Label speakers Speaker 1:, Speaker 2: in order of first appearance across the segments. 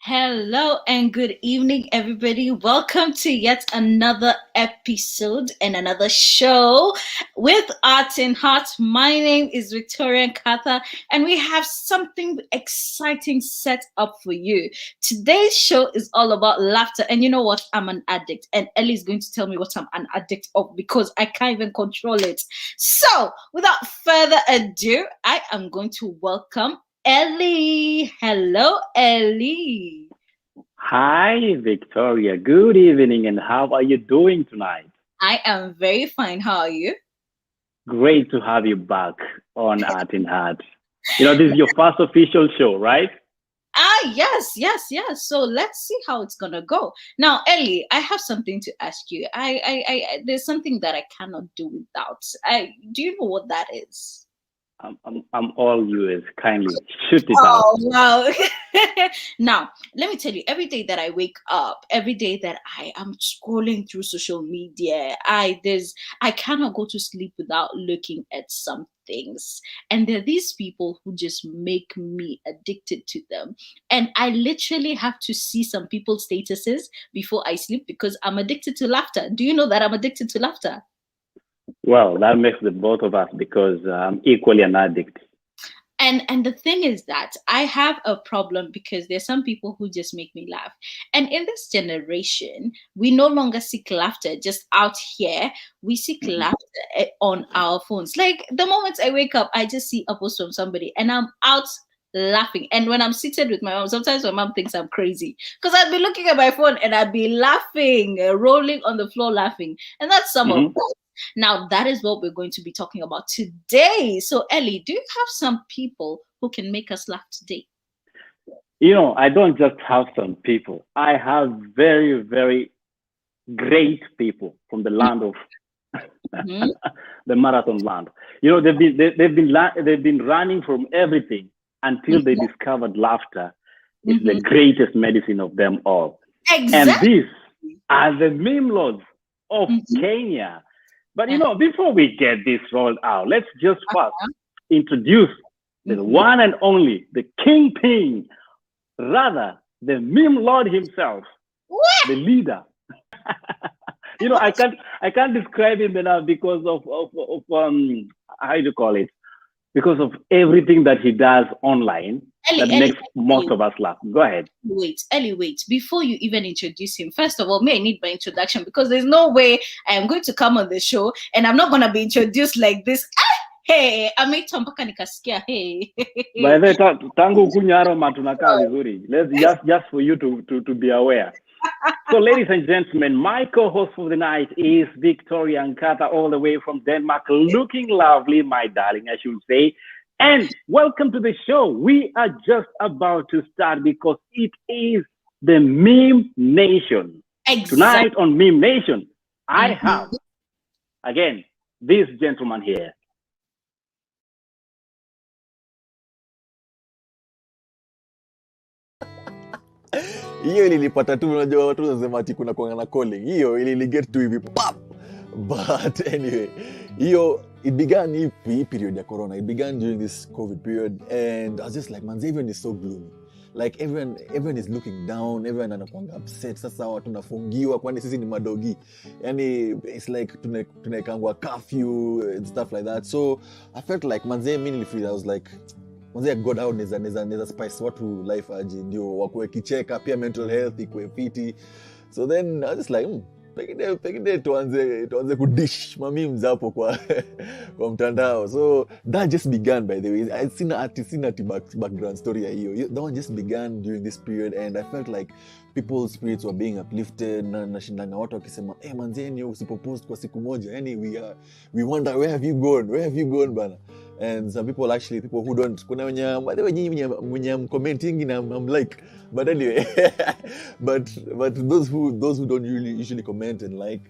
Speaker 1: Hello and good evening, everybody. Welcome to yet another episode and another show with Art and Heart. My name is Victoria Katha, and we have something exciting set up for you. Today's show is all about laughter, and you know what? I'm an addict, and Ellie is going to tell me what I'm an addict of because I can't even control it. So, without further ado, I am going to welcome Ellie. Hello, Ellie.
Speaker 2: Hi, Victoria. Good evening, and how are you doing tonight?
Speaker 1: I am very fine. How are you?
Speaker 2: Great to have you back on Art in Heart. This is your first official show, right?
Speaker 1: Yes. So let's see how it's gonna go. Now, Ellie, I have something to ask you. There's something that I cannot do without. Do you know what that is?
Speaker 2: I'm all yours. Kindly shoot it out.
Speaker 1: Oh wow. Now, let me tell you, every day that I wake up, every day that I am scrolling through social media, I cannot go to sleep without looking at some things. And there are these people who just make me addicted to them. And I literally have to see some people's statuses before I sleep because I'm addicted to laughter. Do you know that I'm addicted to laughter?
Speaker 2: Well, that makes the both of us because I'm equally an addict.
Speaker 1: And the thing is that I have a problem because there's some people who just make me laugh. And in this generation, we no longer seek laughter just out here. We seek
Speaker 2: Mhm.
Speaker 1: laughter on our phones. Like the moment I wake up, I just see a post from somebody and I'm out laughing. And when I'm seated with my mom, sometimes my mom thinks I'm crazy because I'd be looking at my phone and I'd be laughing, rolling on the floor laughing. And that's some of
Speaker 2: Mhm.
Speaker 1: us. Now, that is what we're going to be talking about today. So, Ellie, do you have some people who can make us laugh today?
Speaker 2: I don't just have some people. I have very, very great people from the land of
Speaker 1: Mhm,
Speaker 2: the marathon land. They've been running from everything until they
Speaker 1: mhm,
Speaker 2: discovered laughter is the
Speaker 1: mhm.
Speaker 2: greatest medicine of them all. And
Speaker 1: Exactly.
Speaker 2: these are the meme lords of
Speaker 1: Mhm,
Speaker 2: Kenya. But
Speaker 1: uh,
Speaker 2: before we get this rolled out, let's just first
Speaker 1: uh,
Speaker 2: introduce the
Speaker 1: mhm.
Speaker 2: one and only, the kingpin, rather the meme lord himself,
Speaker 1: What?
Speaker 2: the leader. you know, I can't I can't describe him enough because of how do you call it? Because of everything that he does online that
Speaker 1: Ellie,
Speaker 2: makes most of us laugh. Go ahead.
Speaker 1: Ellie, wait. Before you even introduce him, first of all, may I need my introduction because there's no way I am going to come on the show and I'm not going to be introduced like this. Hey, ameitwa mpaka nikasikia. Hey.
Speaker 2: By the way, tangu kunyaro matunakaa vizuri. Let's just for you to be aware. So, ladies and gentlemen, my co-host for the night is Victoria Nkata, all the way from Denmark, looking lovely, my darling, I should say. And welcome to the show. We are just about to start because it is the Meme Nation. Tonight
Speaker 1: Exactly.
Speaker 2: on Meme Nation, I have,
Speaker 1: Mhm.
Speaker 2: again, this gentleman here.
Speaker 3: Hiyo ililipata tu, unajua watu wanasema ati kuna kuanga na calling, hiyo ililiget tu hivi pap. But anyway, hiyo it began hii period ya corona, it began during this covid period, and I was just like, man, everyone is so gloomy, like everyone is looking down, everyone anakuanga upset. Sasa watu nafungiwa kwani sisi ni madogi, yani it's like tunaekangwa curfew and stuff like that. So I felt like manze, mimi nilifeel, I was like manze, god au neza spice watu life aje ndio wakuwe kicheka, pia mental health ikuwe fiti. So then I was just like pengine tuanze kudish mamims hapo kwa kwa mtandao. So that just began, by the way. Sina background story ya hiyo. That one just began during this period, and I felt like people's spirits were being uplifted. Nashindanga watu wakisema manzeni usipopost kwa siku moja, yani we wonder where have you gone bana. And some people, actually, people who don't, kuna wenye commenting and I'm like, but anyway. but those who don't usually comment and like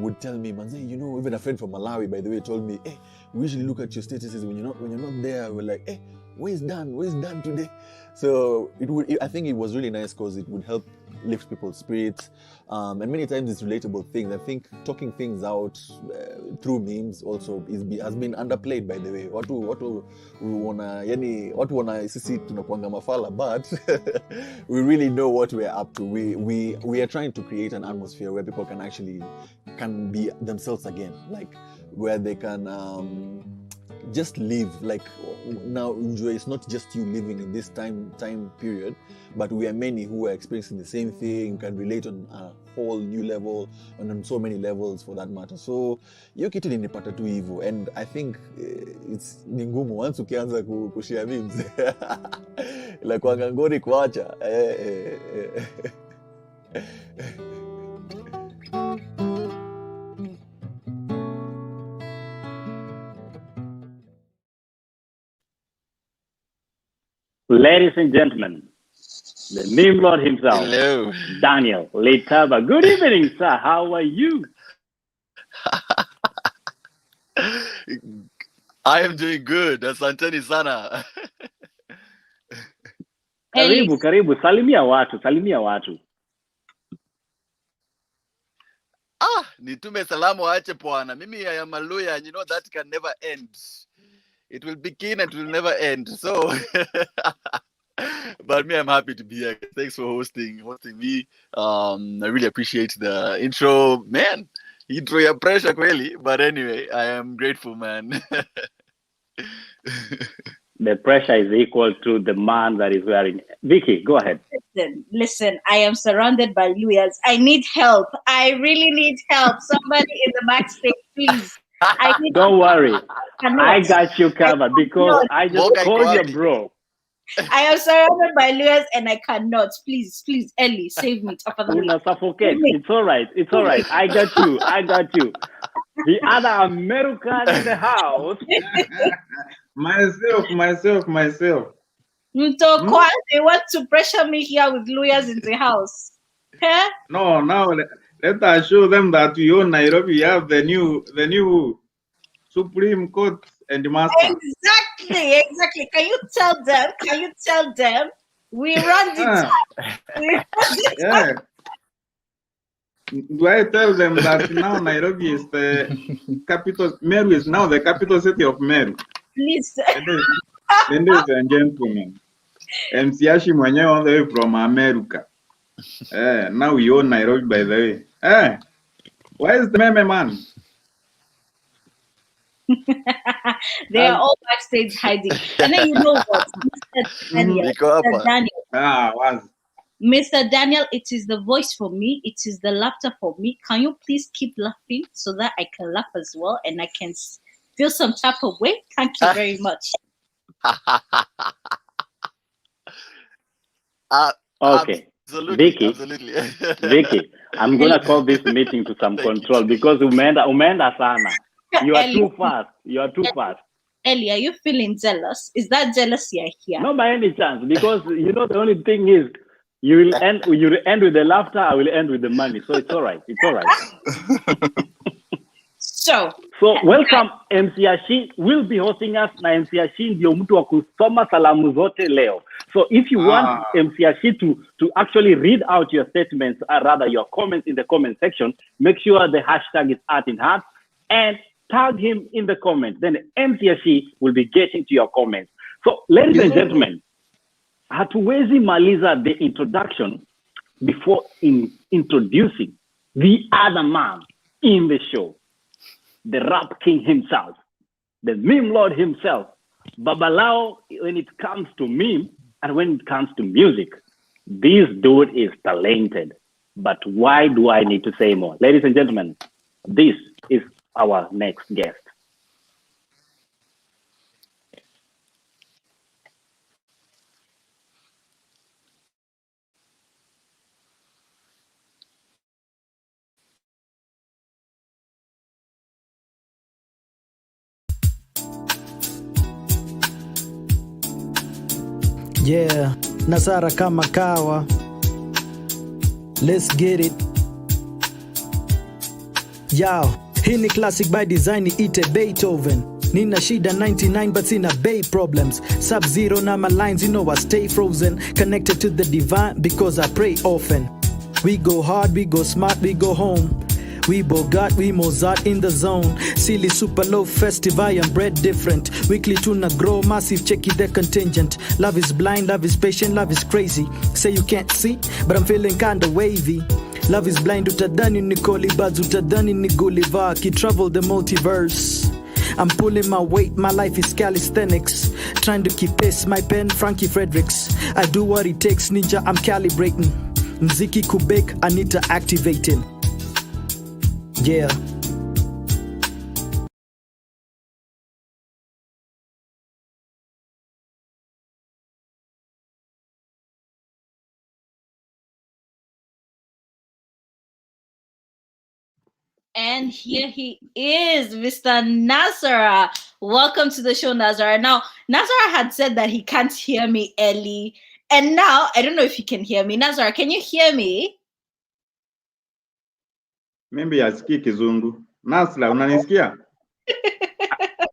Speaker 3: would tell me, manze, even a friend from Malawi, by the way, told me, hey, we usually look at your statuses when you're not there. We're like, hey, where's Dan today? So I think it was really nice because it would help lift people's spirits, and many times it's relatable things. I think talking things out through memes also has been underplayed, by the way. Watu wana sisi tunakuanga mafala, but we really know what we're up to. We are trying to create an atmosphere where people can be themselves again, like where they can just live. Like now, enjoy. It's not just you living in this time period, but we are many who are experiencing the same thing, can relate on a whole new level, and on so many levels for that matter. So hiyo kitu ninipata tu hivyo, and I think it's ni ngumu once ukianza kushare memes like kwanga ngori kuacha
Speaker 2: Ladies and gentlemen, the meme lord himself,
Speaker 4: Hello.
Speaker 2: Daniel Litaba. Good evening, sir. How are you?
Speaker 4: I am doing good. Asanteni sana.
Speaker 2: Karibu. Salimia watu.
Speaker 4: Nitume salamu waache bwana. Mimi I am a lawyer, and you know that can never end. It will begin and it will never end. So but me, I'm happy to be here. Thanks for hosting me. I really appreciate the intro, man. Intro ya pressure kweli, but anyway, I am grateful, man.
Speaker 2: The pressure is equal to the man that is wearing. Vicky, go ahead.
Speaker 1: Listen, I am surrounded by lawyers. I need help. I really need help. Somebody in the backstage, please.
Speaker 2: Don't worry. I got you covered because I just called your bro.
Speaker 1: I am surrounded by lawyers and I cannot. Please, Ellie, save me. Top of the
Speaker 2: Una suffocate. It's all right. I got you. The other American in the house.
Speaker 5: Myself.
Speaker 1: They want to pressure me here with lawyers in the house. Huh?
Speaker 5: No, now let us show them that we own Nairobi. We have the new Supreme Court and Master.
Speaker 1: Exactly. Can you tell them? We run the
Speaker 5: yeah. Do I tell them that now Nairobi is the capital? Meru is now the capital city of Meru.
Speaker 1: Please.
Speaker 5: Ladies and gentlemen, MC Ashy mwenyewe on the way from America. Now we own Nairobi, by the way. Why is the meme man?
Speaker 1: They are all backstage hiding. And then you know what? Mr. Daniel, it is the voice for me. It is the laughter for me. Can you please keep laughing so that I can laugh as well and I can feel some type of way? Thank you very much.
Speaker 2: Okay.
Speaker 4: Absolutely.
Speaker 2: Vicky, I'm going to call this meeting to some control because umenda sana. You are too fast.
Speaker 1: Ellie, are you feeling jealous? Is that jealousy here?
Speaker 2: No, by any chance, because you know the only thing is you will end with the laughter, I will end with the money. So it's all right.
Speaker 1: So
Speaker 2: welcome MC Ashy will be hosting us na MC Ashy ndio mtu wa kusoma salamu zote leo. So if you want MC Ashy to actually read out your statements, or rather your comments in the comment section, make sure the hashtag is @inheart and tag him in the comments. Then MC Ashy will be getting to your comments. So ladies and gentlemen, hatuwezi maliza the introduction before introducing the other man in the show. The rap king himself, the meme lord himself, Babalao when it comes to meme and when it comes to music. This dude is talented. But why do I need to say more? Ladies and gentlemen, this is our next guest.
Speaker 6: Yeah, Nasara kama kawa. Let's get it. Yo, hii ni classic by design ite Beethoven. Nina shida 99 but sina bay problems. Sub-zero na my lines, you know I stay frozen. Connected to the divine because I pray often. We go hard, we go smart, we go home. We Bogart, we Mozart in the zone. Silly super low festive, I am bred different. Weekly tuna grow massive, check it the contingent. Love is blind, love is patient, love is crazy. Say you can't see, but I'm feeling kinda wavy. Love is blind, utadhani ni Kolibaz, utadhani ni Gulliver. He travel the multiverse. I'm pulling my weight, my life is calisthenics. Trying to keep pace, my pen, Frankie Fredericks. I do what it takes, ninja, I'm calibrating. Mziki Kubek, I need to activate him. Yeah.
Speaker 1: And here he is, Mr. Nazara. Welcome to the show, Nazara. Now, Nazara had said that he can't hear me, Ellie. And now, I don't know if he can hear me. Nazara, can you hear me?
Speaker 5: Maybe asikii Kizungu. Nasla, unanisikia?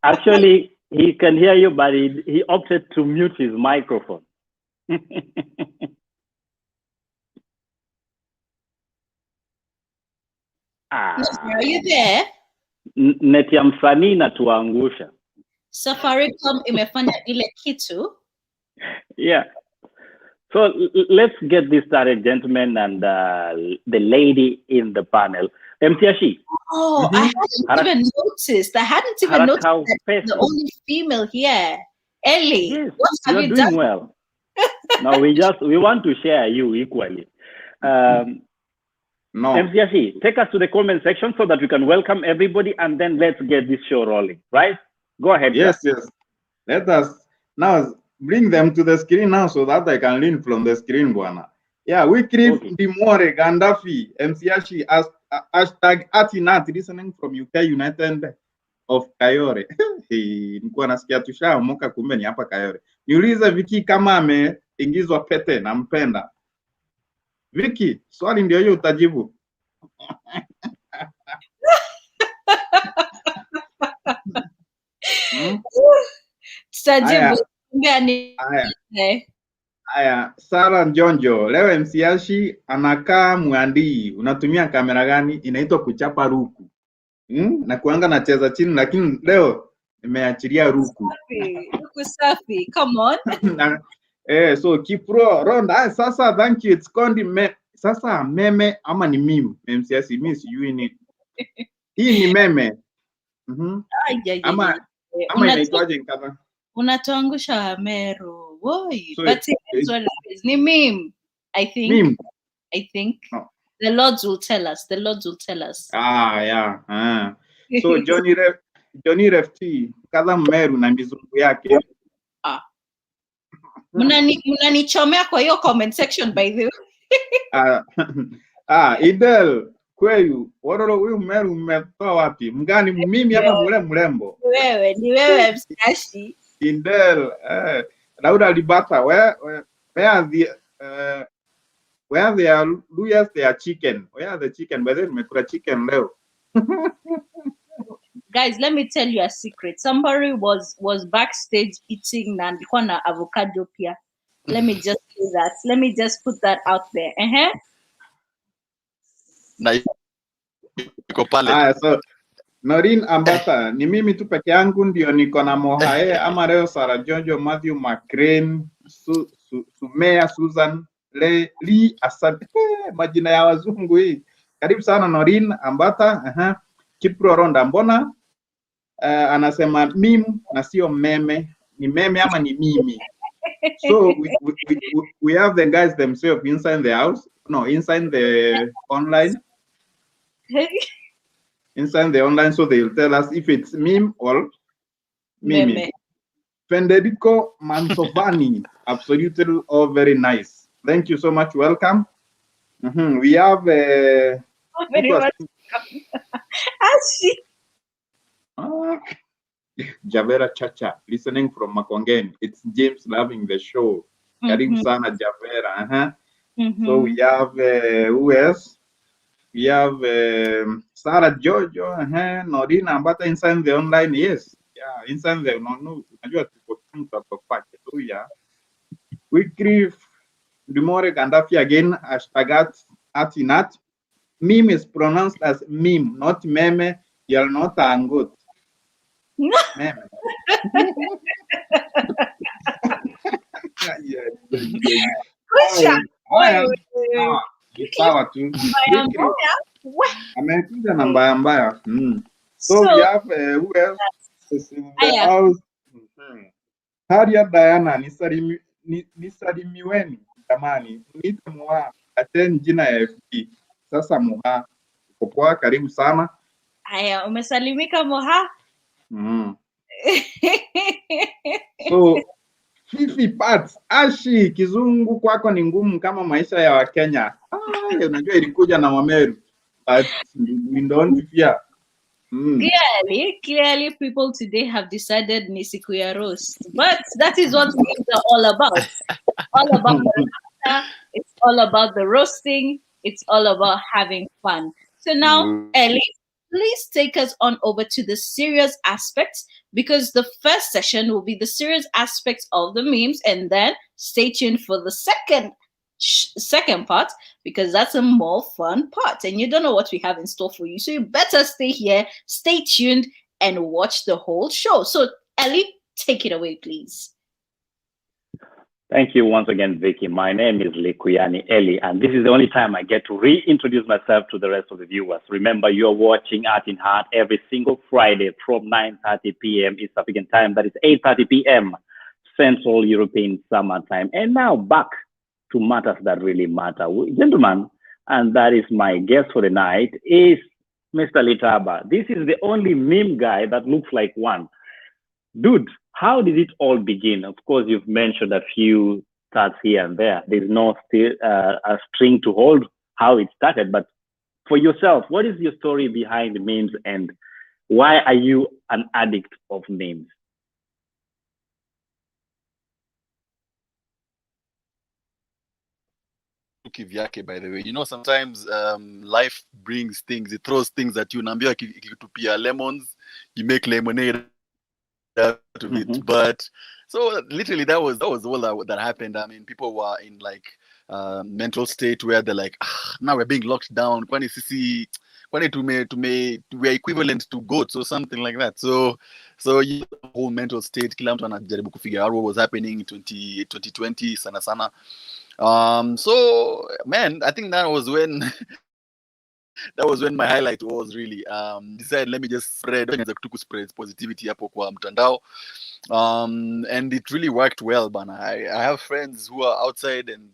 Speaker 2: Actually, he can hear you, but he opted to mute his microphone.
Speaker 1: Nazara, are you there?
Speaker 2: Neti ya msanii inatuangusha.
Speaker 1: Safaricom imefanya ile kitu.
Speaker 2: Yeah. So let's get this started, gentlemen, and the lady in the panel. Mtiashi.
Speaker 1: Oh, I hadn't even noticed. I hadn't even noticed that the only female here. Ellie,
Speaker 2: yes,
Speaker 1: what have you
Speaker 2: doing
Speaker 1: done?
Speaker 2: well. Now we want to share you equally.
Speaker 5: No.
Speaker 2: Mtiashi, take us to the comment section so that we can welcome everybody, and then let's get this show rolling. Right? Go ahead.
Speaker 5: Yes, yes. Let us now bring them to the screen now so that I can learn from the screen, Bwana. Yeah, we create Dimore Gandafi, MCAshi, hashtag Atinat, listening from UK United of Kayore. Nikuwa nasikia tushaomoka kumbe ni hapa Kayore. Niulize Viki kama ameingizwa pete na mpenda. Viki, swali ndio hiyo utajibu.
Speaker 1: Tutajibu.
Speaker 5: Aya, Sara Njonjo, leo MCAshi anakaa Mwandii. Unatumia kamera gani? Inaitwa kuchapa ruku. Na kuanga nacheza chini, lakini leo nimeachilia ruku.
Speaker 1: Ruku safi, come on.
Speaker 5: So Kipro Ronda, sasa thank you. It's called sasa meme ama ni meme? MCAshi mimi sijui ni. Hii ni meme. Ama inaitwaje nkata?
Speaker 1: Unatuangusha Meru. Woi, so but it's what it is. Ni meme, I think.
Speaker 5: Meme.
Speaker 1: I think. No. The Lords will tell us. The Lords will tell us.
Speaker 5: Yeah. So Johnny Refti, kadha Meru na mizungu yake.
Speaker 1: Mnanichomea kwa hiyo comment section by the
Speaker 5: way. Idel kweyu, waroro huyu Meru mmetoa wapi? Mgani mimi ama mrembo?
Speaker 1: Ni wewe msashi.
Speaker 5: Indel, Dauda Libata, where are the Luyas, they are chicken. Where are the chicken? By then, mekura chicken leo.
Speaker 1: Guys, let me tell you a secret. Somebody was backstage eating na avocado pia. Let me just do that. Let me just put that out there.
Speaker 5: So Norin Ambata, ni mimi tu peke yangu ndio niko na Mohae ama leo Sara Jojo, Matthew McCrane, Sumea, Susan, Lee, asante. Majina ya wazungu hii. Karibu sana Norin Ambata. Kipro Ronda, mbona anasema meme na sio meme? Ni meme ama ni mimi? So we have the guys themselves inside the house. No, inside the online. Inside the online, so they'll tell us if it's meme or meme. Federico Mantovani, absolutely all very nice. Thank you so much. Welcome. We have
Speaker 1: very much. Ashy.
Speaker 5: Javera Chacha, listening from Makongen. It's James loving the show. Karibu sana Javera. So we have who else? We have Sarah Jojo, Norina Ambata inside the online. Yes, Yeah, instance they don't know. Unajua tuko tutapata. So yeah. Wycliffe Dumore Gandafi again, hashtag @inat. Meme is pronounced as meme, not meme. You're not a good meme.
Speaker 1: Good job.
Speaker 5: Haya,
Speaker 1: Wait.
Speaker 5: ni sawa tu.
Speaker 1: Mbaya
Speaker 5: Wycliffe
Speaker 1: mbaya. What?
Speaker 5: amekuja na mbaya mbaya. So we
Speaker 1: So,
Speaker 5: have who else is in the
Speaker 1: aya,
Speaker 5: house? Haria Diana, nisalimiweni jamani, niite Moha, acheni jina ya FB. Sasa Moha, uko poa? Karibu sana.
Speaker 1: aya, umesalimika Moha?
Speaker 5: So Fifi Parts, Ashi, kizungu kwako ni ngumu kama maisha ya Wakenya. Unajua ilikuja na Wameru, but we don't fear.
Speaker 1: Clearly, people today have decided ni siku ya roast, but that is what memes are all about. All about the laughter, it's all about the roasting, it's all about having fun. So now, Ellie, please take us on over to the serious aspects, because the first session will be the serious aspects of the memes, and then stay tuned for the second part, because that's a more fun part and you don't know what we have in store for you, so you better stay here, stay tuned, and watch the whole show. So Ellie, take it away, please.
Speaker 2: Thank you once again, Vicky. My name is Likuyani Eli, and this is the only time I get to reintroduce myself to the rest of the viewers. Remember, you're watching Art in Heart every single Friday from 9:30 p.m. East African time. That is 8:30 p.m. Central European Summer Time. And now back to matters that really matter. Gentlemen, and that is my guest for the night, is Mr. Litaba. This is the only meme guy that looks like one. Dude, how did it all begin? Of course, you've mentioned a few stats here and there. There's no a string to hold how it started. But for yourself, what is your story behind the memes, and why are you an addict of memes?
Speaker 4: Kivyake, by the way, sometimes life brings things, it throws things at you. Naambia ikitupia lemons, you make lemonade out of it. But so literally that was all that happened. I mean, people were in like mental state where they're like, now we're being locked down, kwani sisi we're equivalent to goats or something like that. So the whole mental state, kila mtu anajaribu kufigure out what was happening in 2020 sana sana. So man, I think that was when my highlight was really decided, let me just spread positivity hapo kwa mtandao. And it really worked well, bana. I have friends who are outside, and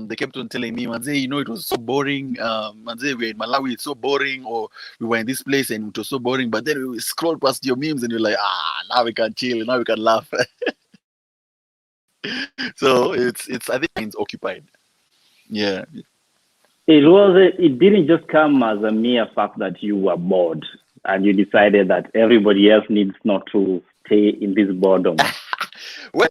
Speaker 4: they kept on telling me, Manze, it was so boring. Manze, we're in Malawi, it's so boring, or we were in this place and it was so boring. But then we scroll past your memes and you're like, now we can chill, now we can laugh. So it's I think it's occupied. Yeah.
Speaker 2: It didn't just come as a mere fact that you were bored and you decided that everybody else needs not to stay in this boredom.
Speaker 4: Well,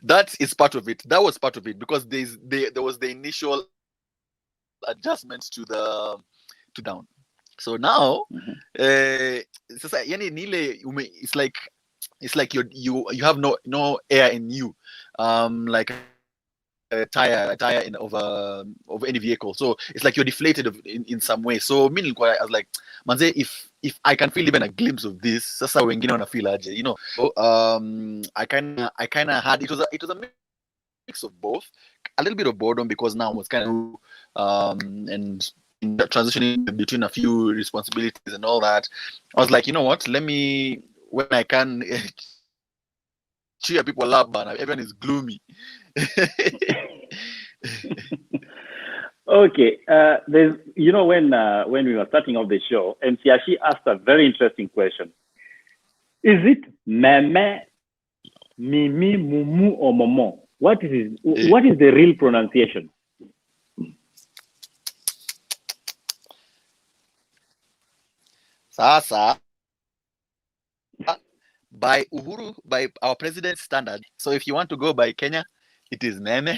Speaker 4: that is part of it. That was part of it, because there was the initial adjustments to down. So now, it's like you have no air in you, like a tire in over any vehicle. So it's like you're deflated in some way. So meaning, I was like, Manze, if I can feel even a glimpse of this, sasa wengine wana feel aje, So I kind of had it was a mix of both, a little bit of boredom because now I was kind of and transitioning between a few responsibilities and all that. I was like, you know what? Let me, when I can, cheer people up, but everyone is gloomy.
Speaker 2: Okay, there's when we were starting off the show, MC Ashi asked a very interesting question. Is it meme, mimi, mumu, or momo? What is the real pronunciation?
Speaker 4: Sasa, by our president's standard. So if you want to go by Kenya, it is meme.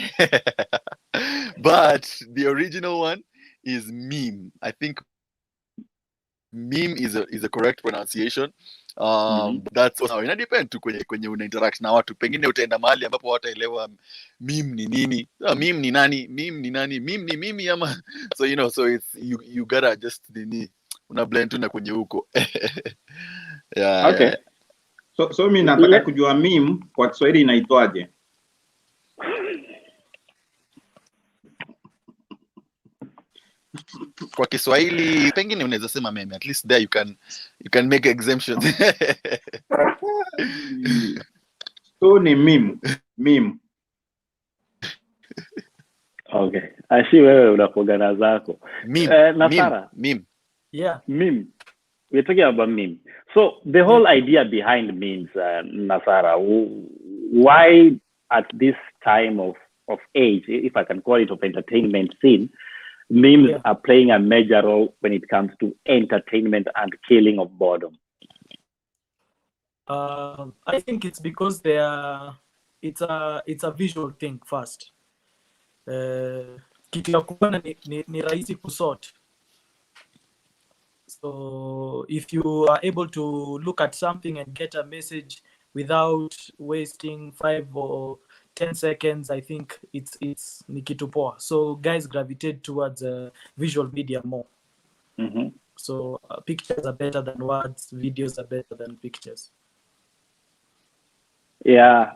Speaker 4: But the original one is meme. I think meme is a correct pronunciation. That's also ina depend tu kwenye una interact na watu, pengine utaenda mahali ambapo wataelewa meme ni nini, meme ni nani, meme ni nani, meme ni mimi ama so so it's you gotta just una blend tu na kwenye huko. Yeah,
Speaker 5: okay.
Speaker 4: yeah.
Speaker 5: So mimi nataka kujua meme kwa Kiswahili inaitwaje?
Speaker 4: Kwa Kiswahili pengine unaweza sema meme, at least there you can make exemptions.
Speaker 5: So ni meme.
Speaker 2: Okay. Ashi wewe unapogana zako. Nasara.
Speaker 4: Meme.
Speaker 6: Yeah.
Speaker 2: Meme. We're talking about meme. So the whole idea behind memes, Nasara, why at this time of age, if I can call it, of entertainment scene, memes are playing a major role when it comes to entertainment and killing of boredom?
Speaker 6: I think it's because it's a visual thing first. Kitu ya kuona ni rahisi kusort. So if you are able to look at something and get a message without wasting 5 or 10 seconds, I think it's ni kitu poa. So guys gravitate towards visual media more. So pictures are better than words, videos are better than pictures.
Speaker 2: Yeah,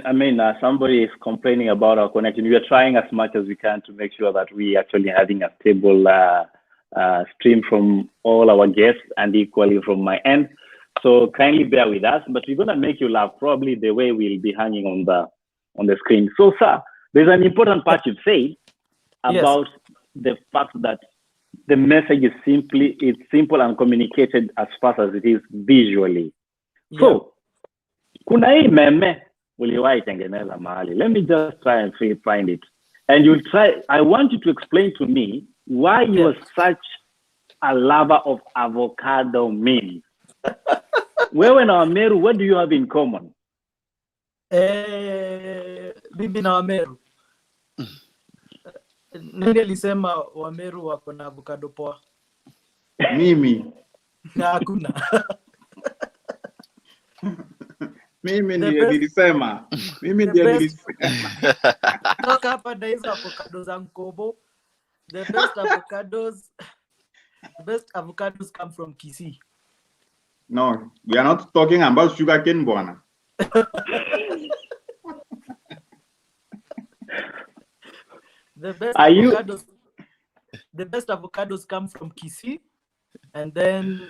Speaker 2: I mean, somebody is complaining about our connection. We are trying as much as we can to make sure that we actually having a stable stream from all our guests and equally from my end. So kindly bear with us, but we're gonna make you laugh probably the way we'll be hanging on the screen. So, sir, there's an important part you've said about the fact that the message is simple and communicated as fast as it is visually. Yeah. So, kuna hii meme uliwahi tengeneza mahali. Let me just try and find it. And you'll try. I want you to explain to me why you are such a lover of avocado memes. Wewe na Wameru, what do you have in common?
Speaker 6: Bibi na Wameru. Nani alisema Wameru wako na avocado poa?
Speaker 5: Mimi.
Speaker 6: Hakuna.
Speaker 5: Mimi ndiye nilisema.
Speaker 6: Toka hapa na hizo avocado za Nkobo. The best avocados come from Kisii.
Speaker 5: No, we are not talking about sugarcane, bwana.
Speaker 6: The best avocados come from Kisii, and then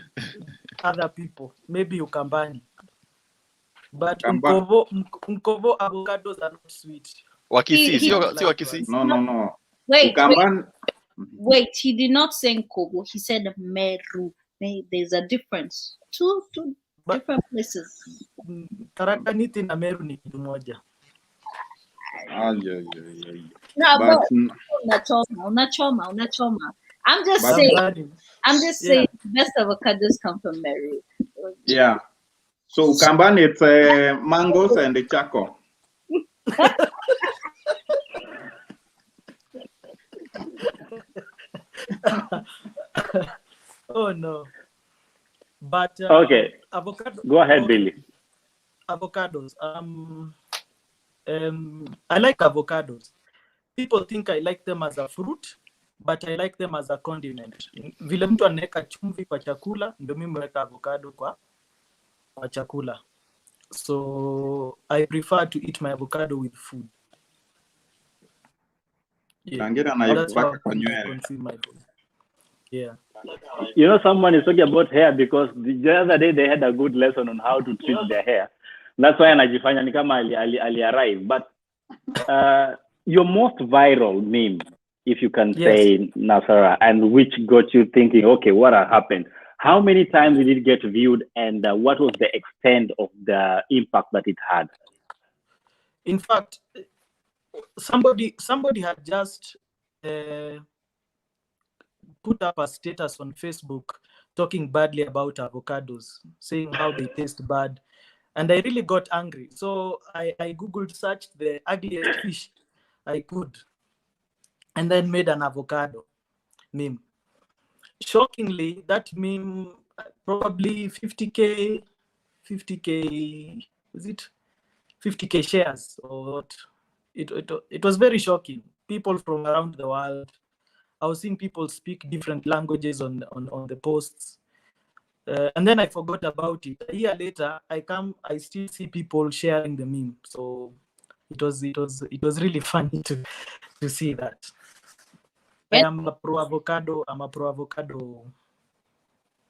Speaker 6: other people, maybe Ukambani. But Nkobo avocados are not sweet.
Speaker 4: Wakisi, si Wakisi?
Speaker 5: No.
Speaker 1: Wait, he did not say Nkobo. He said Meru. There's a difference. Two different places.
Speaker 6: Tarakaniti na Meru ni kitu moja.
Speaker 1: Unachoma. I'm just saying best avocados come from Meru.
Speaker 5: Yeah. So Ukambani, it's mangoes and the charcoal.
Speaker 6: Oh no. But
Speaker 2: okay.
Speaker 6: Avocado.
Speaker 2: Go ahead, Billy.
Speaker 6: Avocados. I like avocados. People think I like them as a fruit, but I like them as a condiment. Vile mtu anaweka chumvi kwa chakula, ndio mimi naweka avocado kwa chakula. So I prefer to eat my avocado with food.
Speaker 5: Yeah.
Speaker 6: Yeah.
Speaker 2: You know, someone is talking about hair because the other day they had a good lesson on how to treat their hair. That's why anajifanya ni kama ali arrive. But your most viral meme, if you can say, Nasara, and which got you thinking, okay, what happened? How many times did it get viewed, and what was the extent of the impact that it had?
Speaker 6: In fact, somebody had just put up a status on Facebook talking badly about avocados, saying how they taste bad. And I really got angry. So I Googled, searched the ugliest fish I could, and then made an avocado meme. shockingly, that meme probably 50k, is it 50k shares or what? It was very shocking. People from around the world. I was seeing people speak different languages on the posts. And then I forgot about it. A year later, I still see people sharing the meme. So it was really funny to see that. I
Speaker 1: And
Speaker 6: am a pro avocado. I'm a pro avocado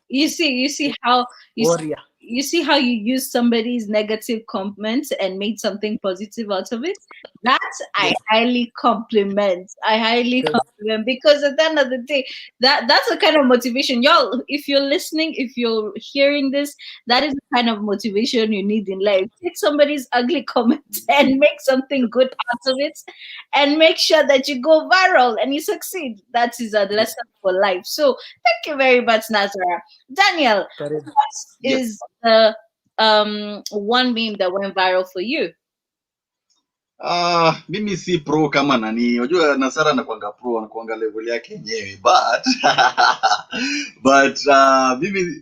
Speaker 1: you see how
Speaker 6: warrior.
Speaker 1: you see how you use somebody's negative comments and made something positive out of it. That I
Speaker 6: Yes,
Speaker 1: highly compliment. I highly
Speaker 6: because
Speaker 1: compliment, because at the end of the day, that's the kind of motivation, y'all. If you're listening, if you're hearing this, that is the kind of motivation you need in life. Take somebody's ugly comment and make something good out of it, and make sure that you go viral and you succeed. That is a
Speaker 6: yes,
Speaker 1: lesson for life. So thank you very much, Nazara. Daniel,
Speaker 6: correct.
Speaker 1: what
Speaker 4: Yes.
Speaker 1: is the one meme that went viral for you?
Speaker 4: Mimi si pro kama nani. Unajua Nasara anakuanga pro, anakuanga level yake yenyewe. But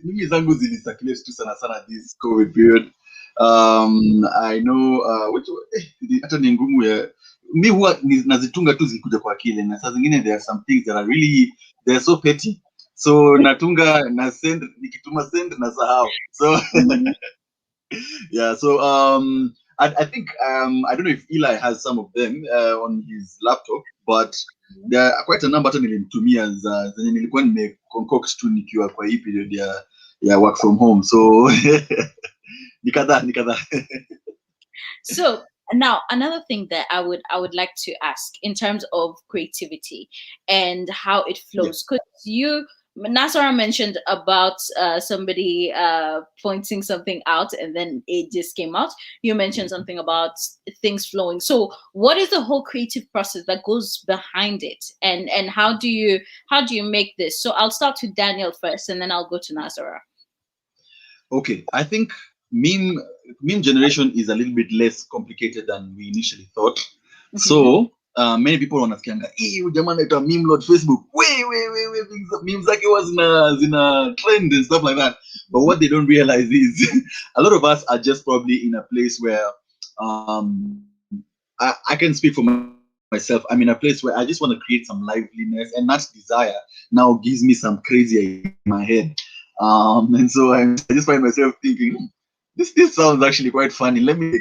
Speaker 4: mimi zangu zilisakile tu sana sana this COVID period. I know hata ni ngumu ya mi huwa nazitunga tu zikuja kwa akili, na saa zingine there are some things that are really, they're so petty, so natunga na send, nikituma send na sahau, so yeah. So I think I don't know if Eli has some of them on his laptop, but there are quite a number hata nilimtumia zenye nilikuwa nimeconcoct tu nikiwa kwa hii period ya work from home, so ni kadhaa.
Speaker 1: So now another thing that I would like to ask in terms of creativity and how it flows, because you, Nasara, mentioned about somebody pointing something out and then it just came out. You mentioned something about things flowing. So what is the whole creative process that goes behind it, and how do you make this? So I'll start with Daniel first, and then I'll go to Nasara.
Speaker 4: Okay, I think meme generation is a little bit less complicated than we initially thought. So many people wanasikianga huyu jamaa anaitwa MemeLord Facebook, we memes zake huwa zina trend and stuff like that, but what they don't realize is a lot of us are just probably in a place where I can speak for myself. I'm in a place where I just want to create some liveliness, and that desire now gives me some crazy idea in my head. And so I just find myself thinking, this sounds actually quite funny. Let me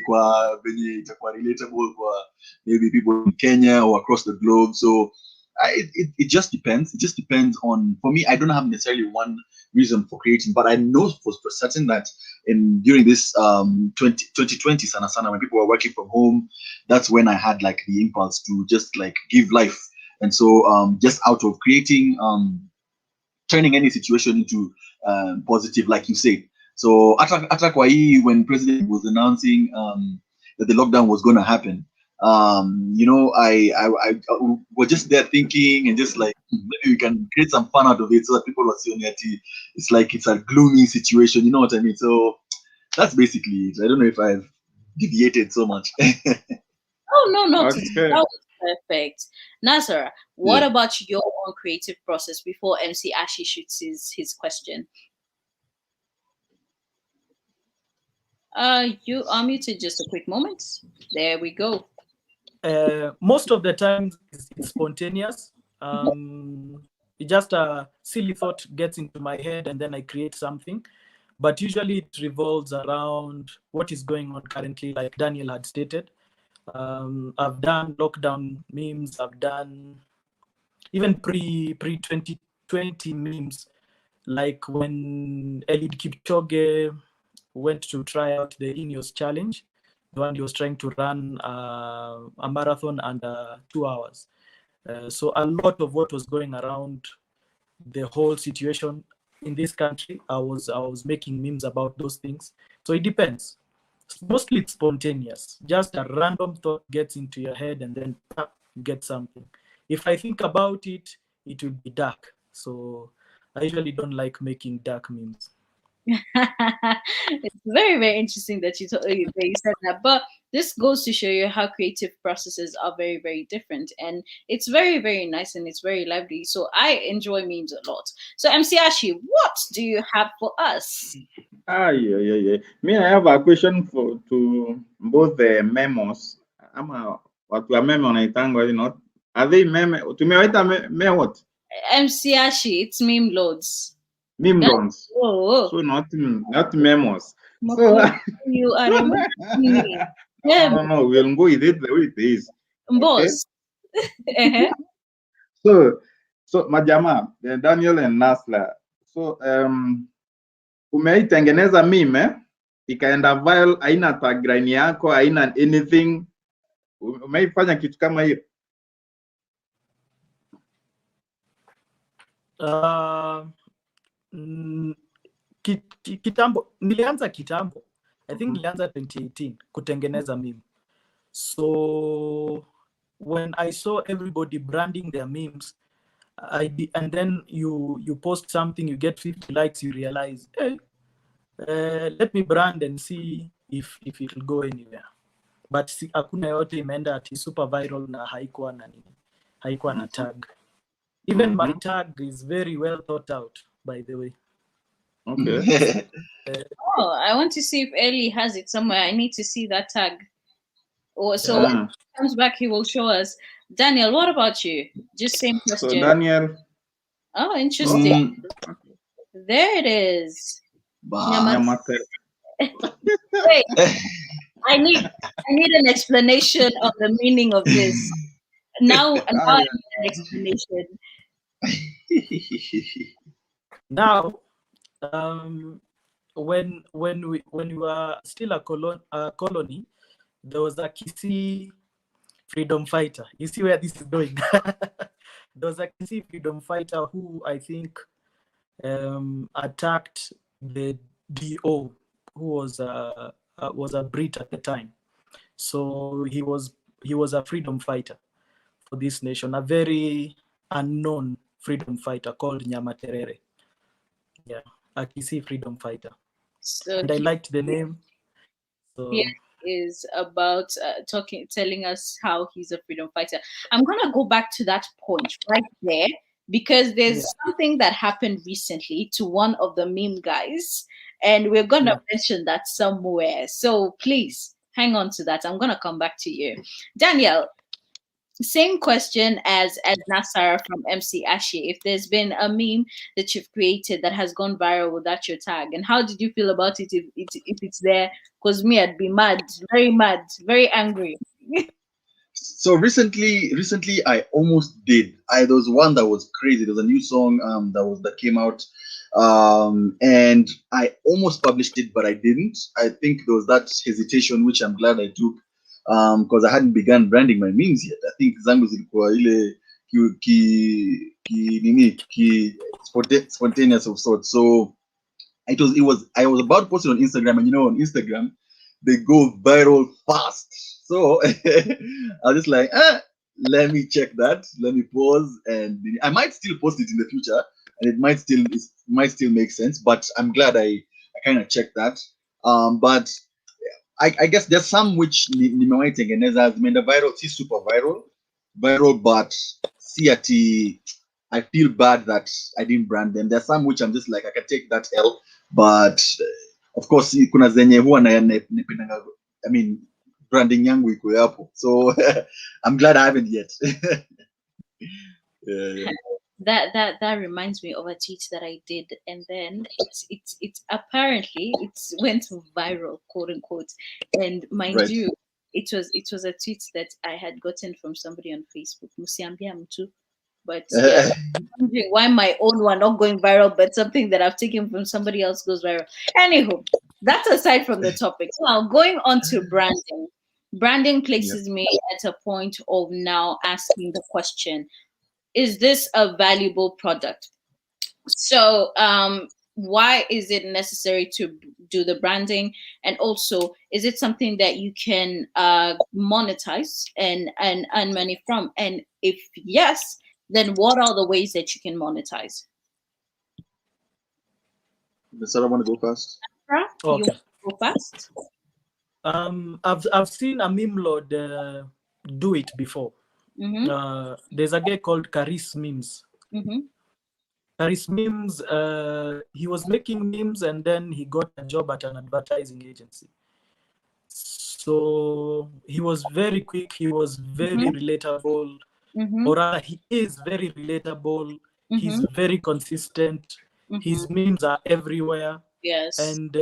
Speaker 4: venye itakuwa relatable for maybe people in Kenya or across the globe. So it just depends. It just depends on, for me, I don't have necessarily one reason for creating, but I know for certain that during this 2020 sana, when people were working from home, that's when I had like the impulse to just like give life. And so just out of creating, turning any situation into positive, like you said. So ata kwa hii, when president was announcing that the lockdown was going to happen, I was just there thinking and just like, maybe we can create some fun out of it so that people are seeing that it's like it's a gloomy situation, you know what I mean? So that's basically it. I don't know if I've deviated so much.
Speaker 1: Oh no, not
Speaker 5: Okay.
Speaker 1: that was perfect. Nazara, what
Speaker 4: Yeah.
Speaker 1: about your own creative process before MC Ashy shoots his question? You are muted, just a quick moment. There we go.
Speaker 6: Most of the time it's spontaneous. Just a silly thought gets into my head and then I create something. But usually it revolves around what is going on currently, like Daniel had stated. I've done lockdown memes. I've done even pre 2020 memes, like when Eliud Kipchoge went to try out the Ineos challenge, the one he was trying to run a marathon under 2 hours. So a lot of what was going around the whole situation in this country, I was making memes about those things. So it depends. Mostly it's spontaneous. Just a random thought gets into your head and then you get something. If I think about it, it will be dark. So I usually don't like making dark memes.
Speaker 1: It's very, very interesting that you said that. But this goes to show you how creative processes are very, very different. And it's very, very nice and it's very lively. So I enjoy memes a lot. So MC Ashi, what do you have for us?
Speaker 5: Yeah. Me, I have a question to both the memos. Ama watu wa meme wanaitangwa not. Are they meme? Tumewaita me what?
Speaker 1: MC Ashi, it's MemeLords.
Speaker 5: MemeLords.
Speaker 1: Oh,
Speaker 5: So not memos. So
Speaker 1: Mokolo, you are reminding me.
Speaker 5: no, we'll go with it the way it is. Okay.
Speaker 1: Boss.
Speaker 5: So majama, Daniel and Nasla. So umeitengeneza meme ikaenda viral, haina tagline yako, haina anything. Umeifanya kitu kama hiyo?
Speaker 6: Kitambo nilianza kitambo. I think nilianza 2018 kutengeneza meme. So when I saw everybody branding their memes, and then you post something, you get 50 likes, you realize, hey, let me brand and see if it will go anywhere. But hakuna yote imeenda ati super viral na haikuwa na tag. Even my tag is very well thought out, by the way.
Speaker 5: Okay.
Speaker 1: Oh, I want to see if Eli has it somewhere. I need to see that tag. So when he comes back, he will show us. Daniel, what about you? Just same question.
Speaker 5: So Daniel.
Speaker 1: Oh, interesting. There it is. Wait, I need an explanation of the meaning of this. Now I need an explanation.
Speaker 6: Now, when we were still a colony, there was a Kisii freedom fighter. You see where this is going? There was a Kisii freedom fighter who I think attacked the DO, who was a Brit at the time. So he was a freedom fighter for this nation, a very unknown freedom fighter called Nyamaterere. Yeah, a Kisii freedom fighter.
Speaker 1: So
Speaker 6: and I liked the name. So
Speaker 1: here is about telling us how he's a freedom fighter. I'm gonna go back to that point right there because there's something that happened recently to one of the meme guys, and we're gonna mention that somewhere. So please hang on to that. I'm gonna come back to you, Daniel. Same question as Nasara from MC Ashi. If there's been a meme that you've created that has gone viral without your tag, and how did you feel about it if it's there? Because me, I'd be mad, very angry.
Speaker 4: So recently I almost did. There was one that was crazy. There was a new song that came out, and I almost published it, but I didn't. I think there was that hesitation, which I'm glad I took, because I hadn't begun branding my memes yet. I think zangu zilikuwa ile spontaneous of sorts. So I was about to post it on Instagram, and on Instagram they go viral fast. So I was just like, let me check that. Let me pause, and I might still post it in the future, and it might still make sense. But I'm glad I kind of checked that. But I guess there's some which nimewaitengeneza zimeenda viral, si super viral, but I feel bad that I didn't brand them. There's some which I'm just like I can take that L, but of course kuna zenye huwa napendanga, I mean branding yangu iko hapo, so I'm glad I haven't yet. Yeah.
Speaker 1: That reminds me of a tweet that I did, and then it's apparently went viral, quote unquote, and mind you, it was a tweet that I had gotten from somebody on Facebook. Musiambia mtu, but yeah, I'm wondering why my own one not going viral, but something that I've taken from somebody else goes viral. Anywho, that's aside from the topic. Now going on to branding. Branding places me at a point of now asking the question, is this a valuable product? So why is it necessary to do the branding? And also, is it something that you can monetize and earn money from? And if yes, then what are the ways that you can monetize?
Speaker 4: Does someone want to go first?
Speaker 1: You want to go first?
Speaker 6: I've seen a MemeLord do it before. There's a guy called Karis Memes. Karis Memes, he was making memes and then he got a job at an advertising agency. So he was very quick, he was very relatable, or rather he is very relatable, he's very consistent, his memes are everywhere.
Speaker 1: Yes.
Speaker 6: And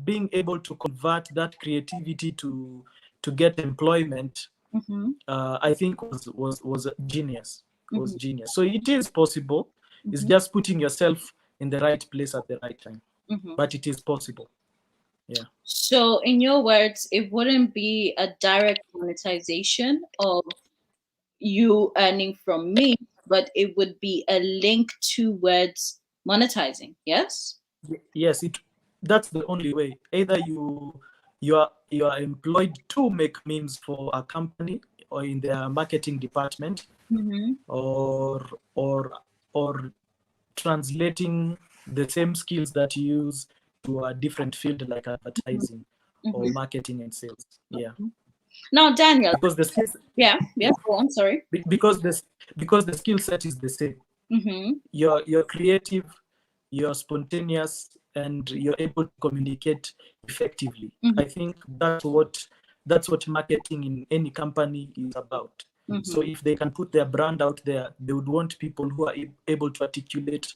Speaker 6: being able to convert that creativity to get employment, I think was genius. Was genius. So it is possible. It's just putting yourself in the right place at the right time. But it is possible. Yeah.
Speaker 1: So, in your words, it wouldn't be a direct monetization of you earning from me, but it would be a link towards monetizing. Yes.
Speaker 6: Yes, that's the only way. Either you are employed to make memes for a company or in their marketing department, or translating the same skills that you use to a different field like advertising or marketing and sales. Yeah.
Speaker 1: Now, Daniel,
Speaker 6: because the skills,
Speaker 1: yeah, go on. Sorry.
Speaker 6: Because the skill set is the same. You're creative, you're spontaneous, and you're able to communicate effectively. I think that's what marketing in any company is about. So if they can put their brand out there, they would want people who are able to articulate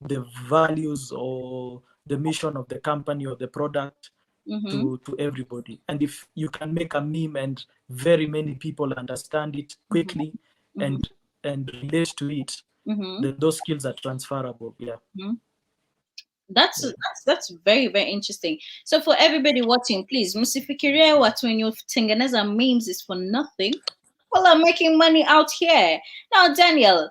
Speaker 6: the values or the mission of the company or the product to everybody. And if you can make a meme and very many people understand it quickly and relate to it, then those skills are transferable. Yeah.
Speaker 1: That's very, very interesting. So for everybody watching, please, msifikirie watu wenye tengeneza memes is for nothing. Well, I'm making money out here. Now, Daniel,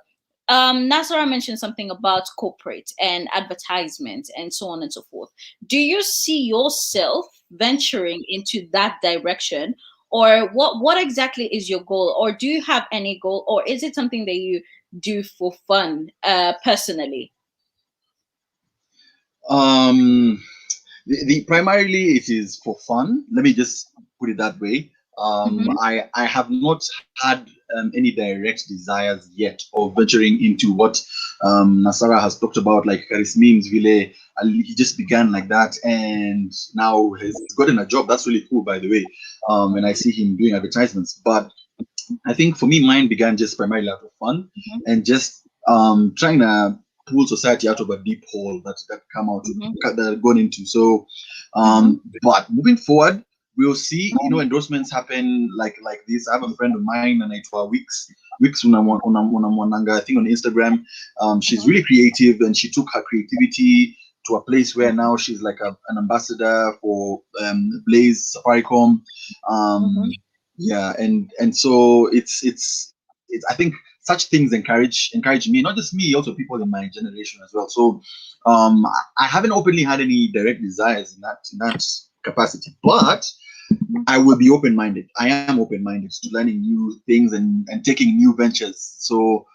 Speaker 1: Nasara mentioned something about corporate and advertisement and so on and so forth. Do you see yourself venturing into that direction, or what exactly is your goal, or do you have any goal, or is it something that you do for fun, personally?
Speaker 4: The primarily it is for fun. Let me just put it that way. I have not had any direct desires yet of venturing into what Nasara has talked about, like Karis Memes Ville. He just began like that, and now he's gotten a job. That's really cool, by the way. And I see him doing advertisements. But I think for me, mine began just primarily out of fun and just trying to pull society out of a deep hole that come out that have gone into. So, but moving forward, we'll see, endorsements happen like this. I have a friend of mine, and it's for Weeks Unamwananga, I think on Instagram. She's really creative, and she took her creativity to a place where now she's like an ambassador for Blaze Safaricom. Yeah, and so it's I think such things encourage me, not just me, also people in my generation as well. So I haven't openly had any direct desires in that capacity, but I will be open-minded. I am open-minded to learning new things and taking new ventures. So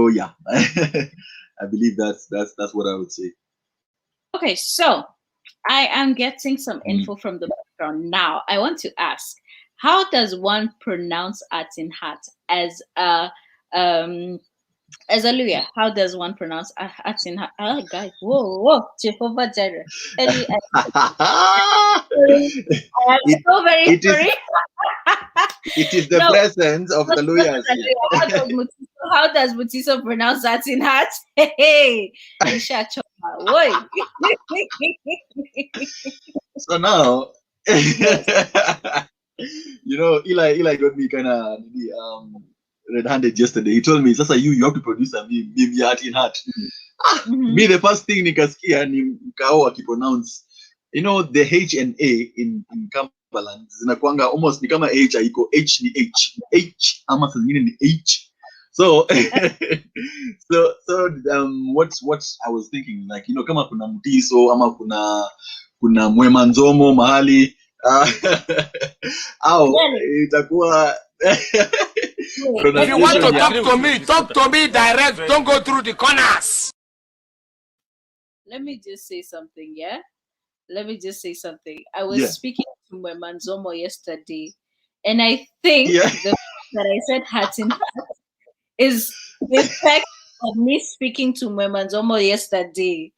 Speaker 4: yeah, I believe that's what I would say.
Speaker 1: Okay, so I am getting some info from the background now. I want to ask, how does one pronounce Atin Hat as a Luya? How does one pronounce Atin Hat? Oh, guys, whoa, Jehovah Jireh. I'm so very sorry.
Speaker 4: It is the presence of the Luyas.
Speaker 1: How does Mutiso pronounce Atin Hat? Hey,
Speaker 4: so now, Eli got me kind of red-handed yesterday. He told me, "Sasa you have to produce a meme Atin Hat." Me, the first thing nikasikia ni mkao akipronounce, the H and A in Kambaland zinakuanga almost ni kama H haiko, H ni H ama saa zingine ni H. So what I was thinking, like, kama kuna Mutiso ama kuna Mwema Nzomo mahali au itakuwa
Speaker 7: if you want to talk to me direct, don't go through the corners.
Speaker 1: Let me just say something, yeah? let me just say something. I was speaking to my Manzomo yesterday, and I think the fact that I said heart in heart is the effect of me speaking to my Manzomo yesterday.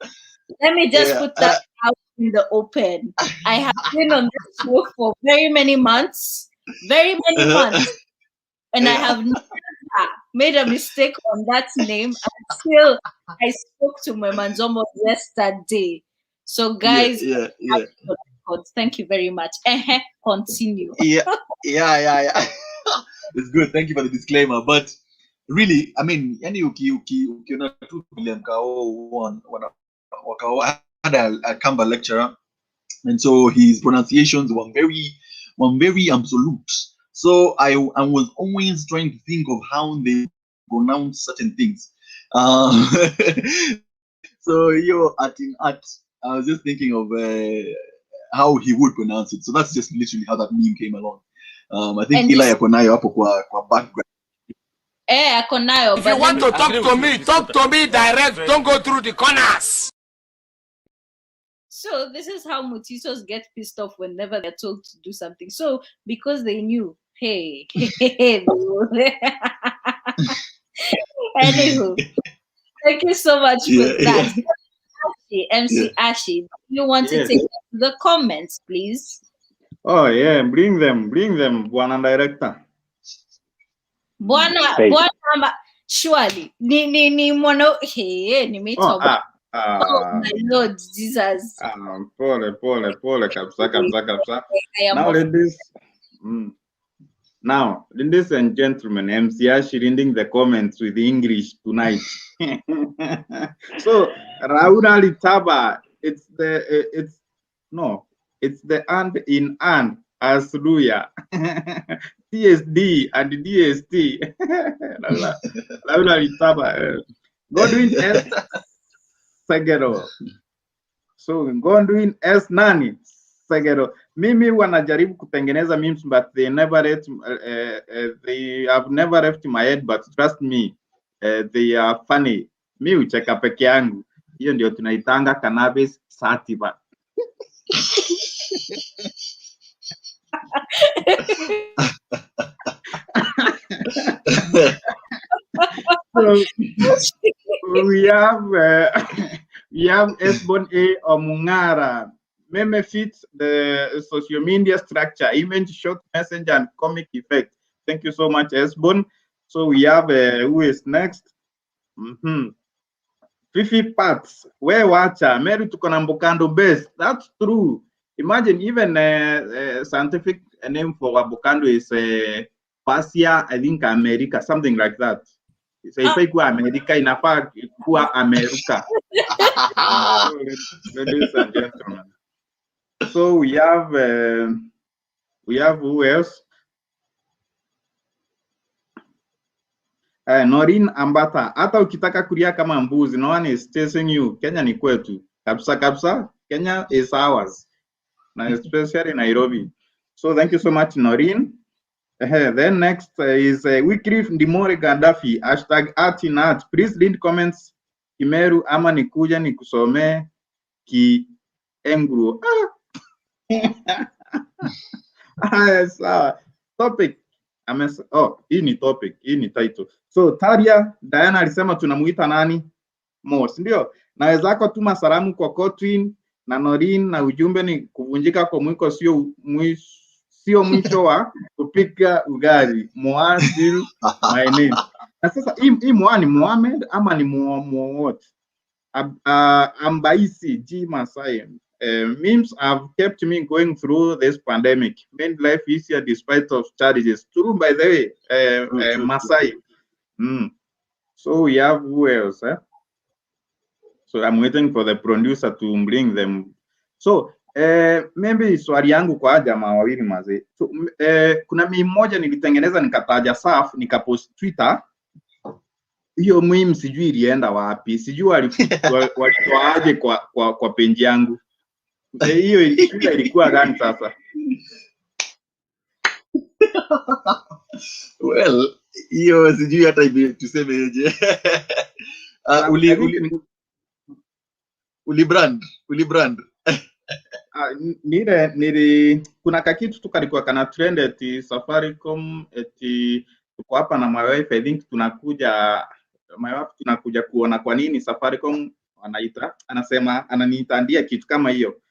Speaker 1: Let me just put that out in the open. I have been on this show for very many months, and I have never made a mistake on that name until I spoke to my Manzomo yesterday. So, guys, thank you very much. Continue.
Speaker 4: Yeah. It's good. Thank you for the disclaimer. But really, I mean, any ukiona tu vile mkao had a Kamba lecturer, and so his pronunciations were very absolute. So I was always trying to think of how they pronounce certain things. So I was just thinking of how he would pronounce it. So that's just literally how that meme came along. I think Eli akonayo hapo kwa background.
Speaker 1: Akonayo.
Speaker 7: If you want to talk to me direct. Don't go through the corners.
Speaker 1: So this is how Mutisos get pissed off whenever they're told to do something. So because they knew, hey. Anywho, thank you so much for that. MC Ashy, do you want to take the comments, please?
Speaker 5: Oh yeah, bring them, Bwana Director.
Speaker 1: Bwana, surely. Ni mono. Hey, ni me
Speaker 5: oh
Speaker 1: my Lord Jesus.
Speaker 5: Pole, kapsa. Now, ladies and gentlemen, MC Ashi reading the comments with English tonight. So, Rauna Litaba, it's the and in and as Luya. TSD and DST. Rauna Litaba. Godwin S. Segero. So, Godwin S. Nani Segero. Mimi wanajaribu kutengeneza memes, but they have never left my head, but trust me, they are funny. Mi ucheka peke yangu. Hiyo ndio tunaitanga cannabis sativa. So, we have Esbon A. Omungara. Meme fits the social media structure, image, short message, and comic effect. Thank you so much, Esbon. So we have who is next? Fifi Parts. Where watcher? Mary Tukonambukando base. That's true. Imagine even scientific name for Wabukando is Pasia, I think America, something like that. So if I go America, in a fact, go America. Ladies and gentlemen. So we have who else? Norin Ambata. Hata ukitaka kulia kama mbuzi, no one is chasing you. Kenya ni kwetu. Kapsa. Kenya is ours. Now, especially Nairobi. So thank you so much, Norin. Then next is Wycliffe Ndimore Gaddafi. #ArtInArt. Please read comments. Kimeru ama nikuja nikusomee Kiengru. Sawa. Topic. Hii ni topic, hii ni title. So Taria Diana alisema tunamuita nani? Mos, ndio. Na wezako tuma salamu kwa Kotwin na Norin, na ujumbe ni kuvunjika kwa mwiko sio mwisho wa kupika ugali. Moasil my name. Na sasa hii Moa ni Mohamed ama ni what? Ambaisi G Masai. Memes have kept me going through this pandemic, made life easier despite of challenges. True, by the way, Masai. So we have who else? So I'm waiting for the producer to bring them. So maybe swali yangu kwa jamaa wawili mazee. So, kuna meme moja nilitengeneza nikataja Saf nikapost Twitter. Hiyo meme sijui ilienda wapi. Sijui walitoaje kwa page yangu. Hiyo ilikuwa gani sasa?
Speaker 4: Well, hiyo sijui hata tusemeje. Ulibrand.
Speaker 5: kuna kakitu tu kalikuwa kana trend eti Safaricom eti tuko hapa na my wife, I think tunakuja kuona kwa nini Safaricom anasema ananiitandia kitu kama hiyo.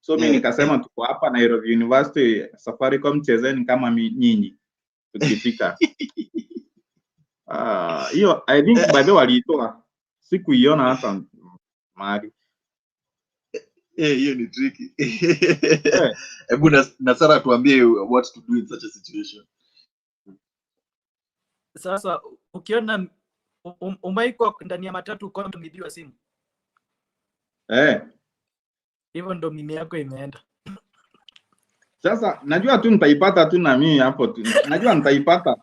Speaker 5: So mimi nikasema tuko hapa Nairobi University, Safaricom chezeni kama nyinyi tukifika. Hiyo I think by the way walitoa, sikuiona hata mahali.
Speaker 4: Hiyo ni tricky. Hebu Nasara tuambie what to do in such a situation.
Speaker 6: Sasa ukiona umaiko ndani ya matatu kwa mtumidiwa simu. Hivyo ndo mimi yako imeenda.
Speaker 5: Sasa najua tu nitaipata tu na mimi hapo tu. Najua nitaipata.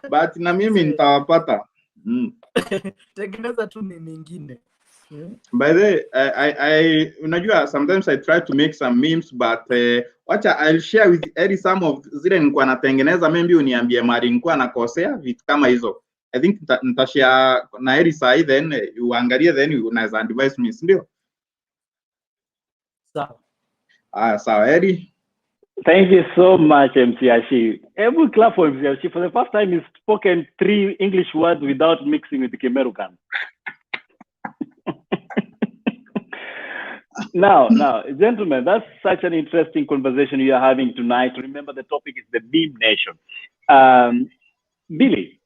Speaker 5: But na mimi nitawapata.
Speaker 6: Tengeneza tu mimi mingine.
Speaker 5: By the I unajua sometimes I try to make some memes, but I'll share with Eddie some of zile nilikuwa natengeneza, maybe uniambie mali nilikuwa nakosea vitu kama hizo. I think nitashare na Eddie sai, then uangalie, then unaweza advise me, ndio?
Speaker 6: Sawa.
Speaker 5: Sawa Eddie.
Speaker 2: Thank you so much, MC Ashi. Every clap for MC Ashi. For the first time, he's spoken 3 English words without mixing with the Kemerukan. Now, gentlemen, that's such an interesting conversation you are having tonight. Remember, the topic is the meme nation. Billy,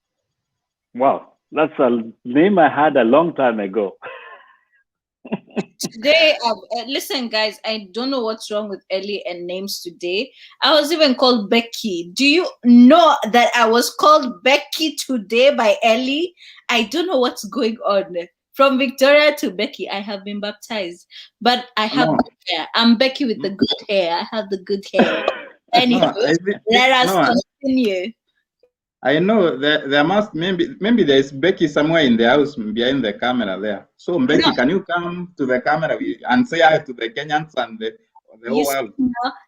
Speaker 2: wow, that's a name I had a long time ago.
Speaker 1: Today, listen, guys, I don't know what's wrong with Ellie and names today. I was even called Becky. Do you know that I was called Becky today by Ellie? I don't know what's going on. From Victoria to Becky, I have been baptized, but I have good hair. I'm Becky with the good hair. I have the good hair. Anyway, let us continue.
Speaker 5: I know that there must maybe there's Becky somewhere in the house behind the camera there. So Becky, can you come to the camera and say hi to the Kenyans and the whole world?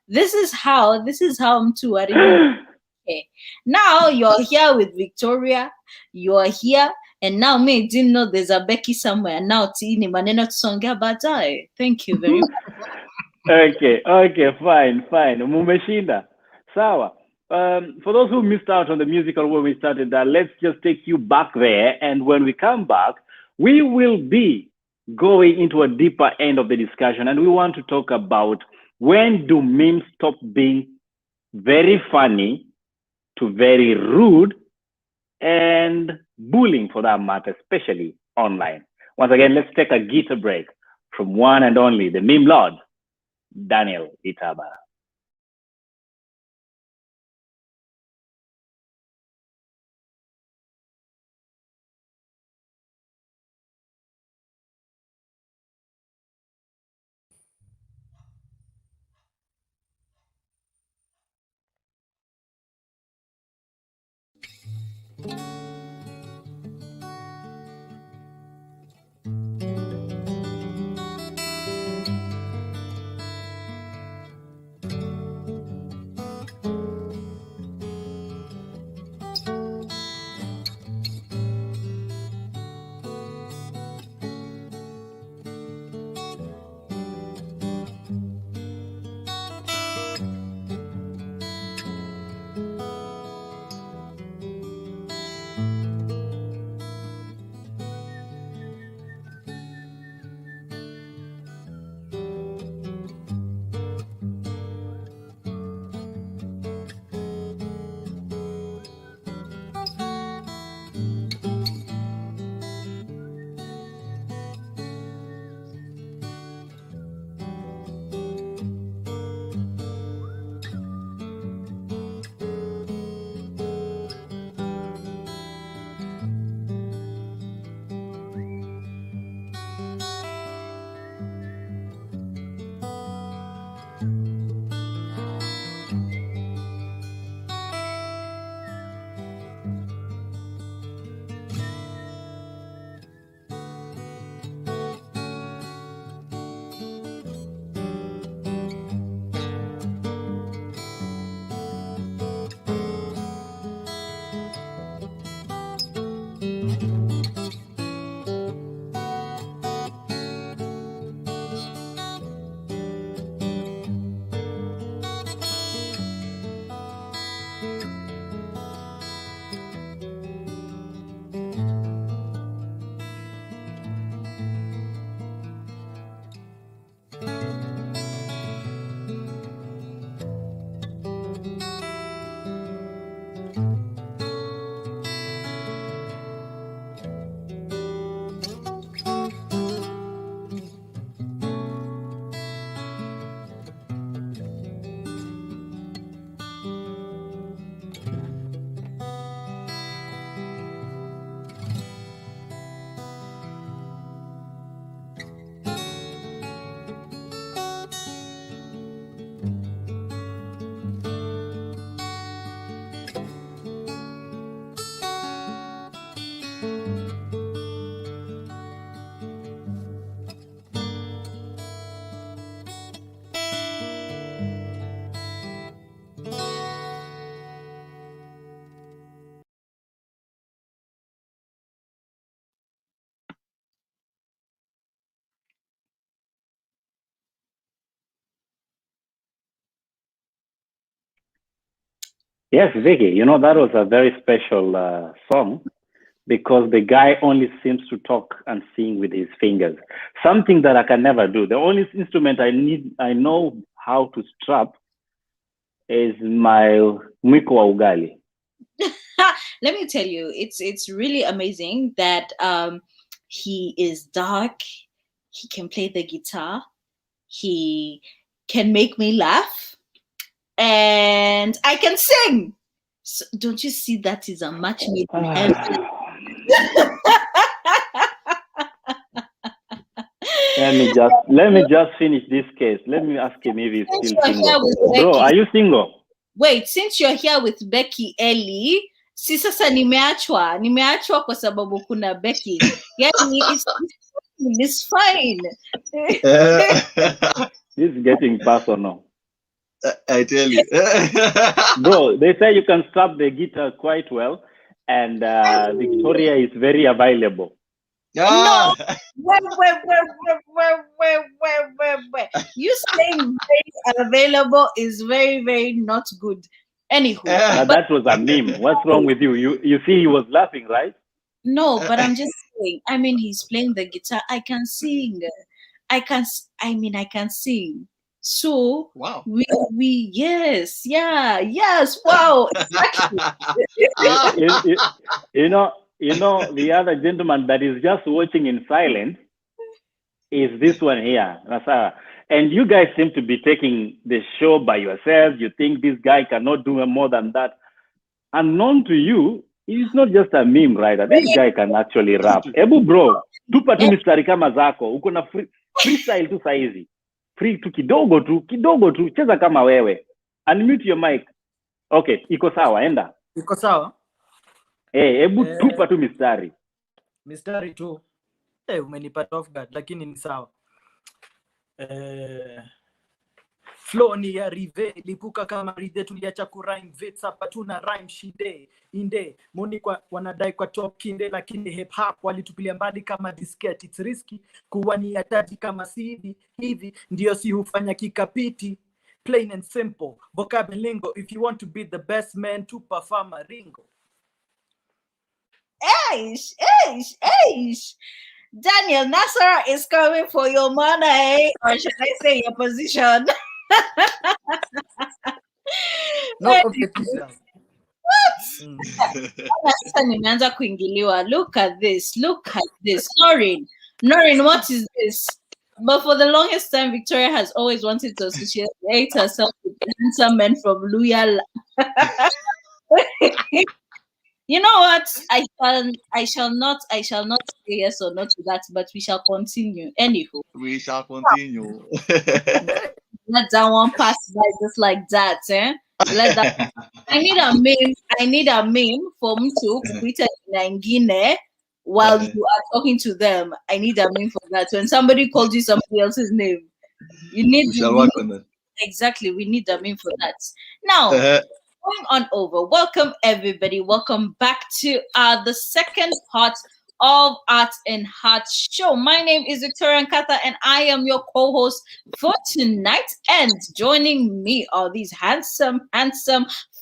Speaker 1: This is how I'm too. Okay. Now you're here with Victoria. You're here. And now me didn't know there's a Becky somewhere. Now Tini maneno tusongea baadaye. Thank you very much.
Speaker 2: Okay, fine. Mumeshinda. Sawa. For those who missed out on the musical when we started that, let's just take you back there. And when we come back, we will be going into a deeper end of the discussion. And we want to talk about when do memes stop being very funny to very rude and bullying for that matter, especially online. Once again, let's take a guitar break from one and only the meme lord, Daniel Litaba. Yes, Vicky, you know, that was a very special song because the guy only seems to talk and sing with his fingers, something that I can never do. The only instrument I know how to strap is my mwiko wa ugali.
Speaker 1: Let me tell you, it's really amazing that he is dark, he can play the guitar, he can make me laugh, and I can sing. So don't you see that is a match made in heaven?
Speaker 2: Let me just finish this case. Let me ask him if he's still single. Bro, are you single?
Speaker 1: Wait, since you're here with Becky Eli, si sasa nimeachwa kwa sababu kuna Becky. Yani it's fine.
Speaker 2: This is getting personal.
Speaker 3: I tell you.
Speaker 2: Bro, they say you can strap the guitar quite well, and Victoria is very available.
Speaker 1: No, wait. You saying very available is very, very not good. Anywho,
Speaker 2: that was a meme. What's wrong with you? You see, he was laughing, right?
Speaker 1: No, but I'm just saying. I mean, he's playing the guitar. I can sing. I can sing. So
Speaker 3: wow.
Speaker 1: Yes. Wow. Exactly.
Speaker 2: you know, the other gentleman that is just watching in silence is this one here, Nasara. And you guys seem to be taking the show by yourselves. You think this guy cannot do more than that. Unknown to you, he's not just a meme writer. This guy can actually rap. Ebu bro, tupa tu mistari kama zako. Uko na freestyle tu saizi. Free tu kidogo tu. Cheza kama wewe. Unmute your mic. Okay, iko sawa, enda.
Speaker 6: Iko sawa?
Speaker 2: Ebu tupa tu mistari.
Speaker 6: Mistari tu. Umenipata off guard, lakini ni sawa. Flow ni ya rive, lipuka kama ride, tuliacha kurime vits, hapa tuna rhyme shide, inde, moni kwa wanadai kwa top kinde, lakini hip hop walitupilia mbali kama disket. It's risky, kuwa ni ataji kama CD, hivi, ndio si hufanya kikapiti. Plain and simple, vocabulary lingo, if you want to be the best man to perform a ringo.
Speaker 1: Eish. Daniel Nasser is coming for your money, or should I say your position?
Speaker 6: No competition.
Speaker 1: Sasa nimeanza kuingiliwa. Look at this. Noreen, what is this? But for the longest time, Victoria has always wanted to associate herself with handsome men from Luyala. You know what? I shall not say yes or no to that, but we shall continue. Anywho.
Speaker 3: We shall continue.
Speaker 1: Let that one pass by just like that, eh? Let that. I need a meme for me to Kuita Nangine while you are talking to them. I need a meme for that. When somebody calls you somebody else's name, you need.
Speaker 3: We shall work on it.
Speaker 1: Exactly, we need a meme for that. Now, going on over. Welcome everybody. Welcome back to the second part of Art and Heart Show. My name is Victoria Nkatha and I am your co-host for tonight. And joining me are these handsome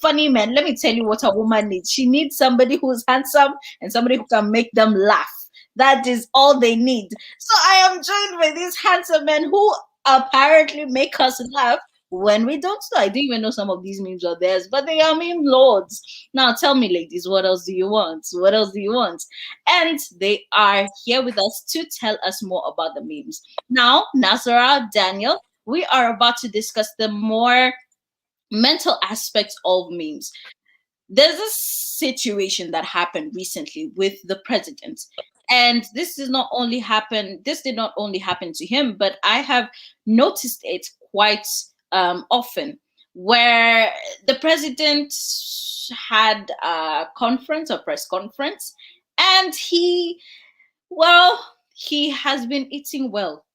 Speaker 1: funny men. Let me tell you what a woman needs. She needs somebody who's handsome and somebody who can make them laugh. That is all they need. So I am joined by these handsome men who apparently make us laugh when we don't know. I didn't even know some of these memes are theirs, but they are meme lords. Now tell me, ladies, what else do you want? What else do you want? And they are here with us to tell us more about the memes. Now, Nazara, Daniel, we are about to discuss the more mental aspects of memes. There's a situation that happened recently with the president, and this did not only happen to him, but I have noticed it quite often, where the president had a conference, a press conference, and he has been eating well,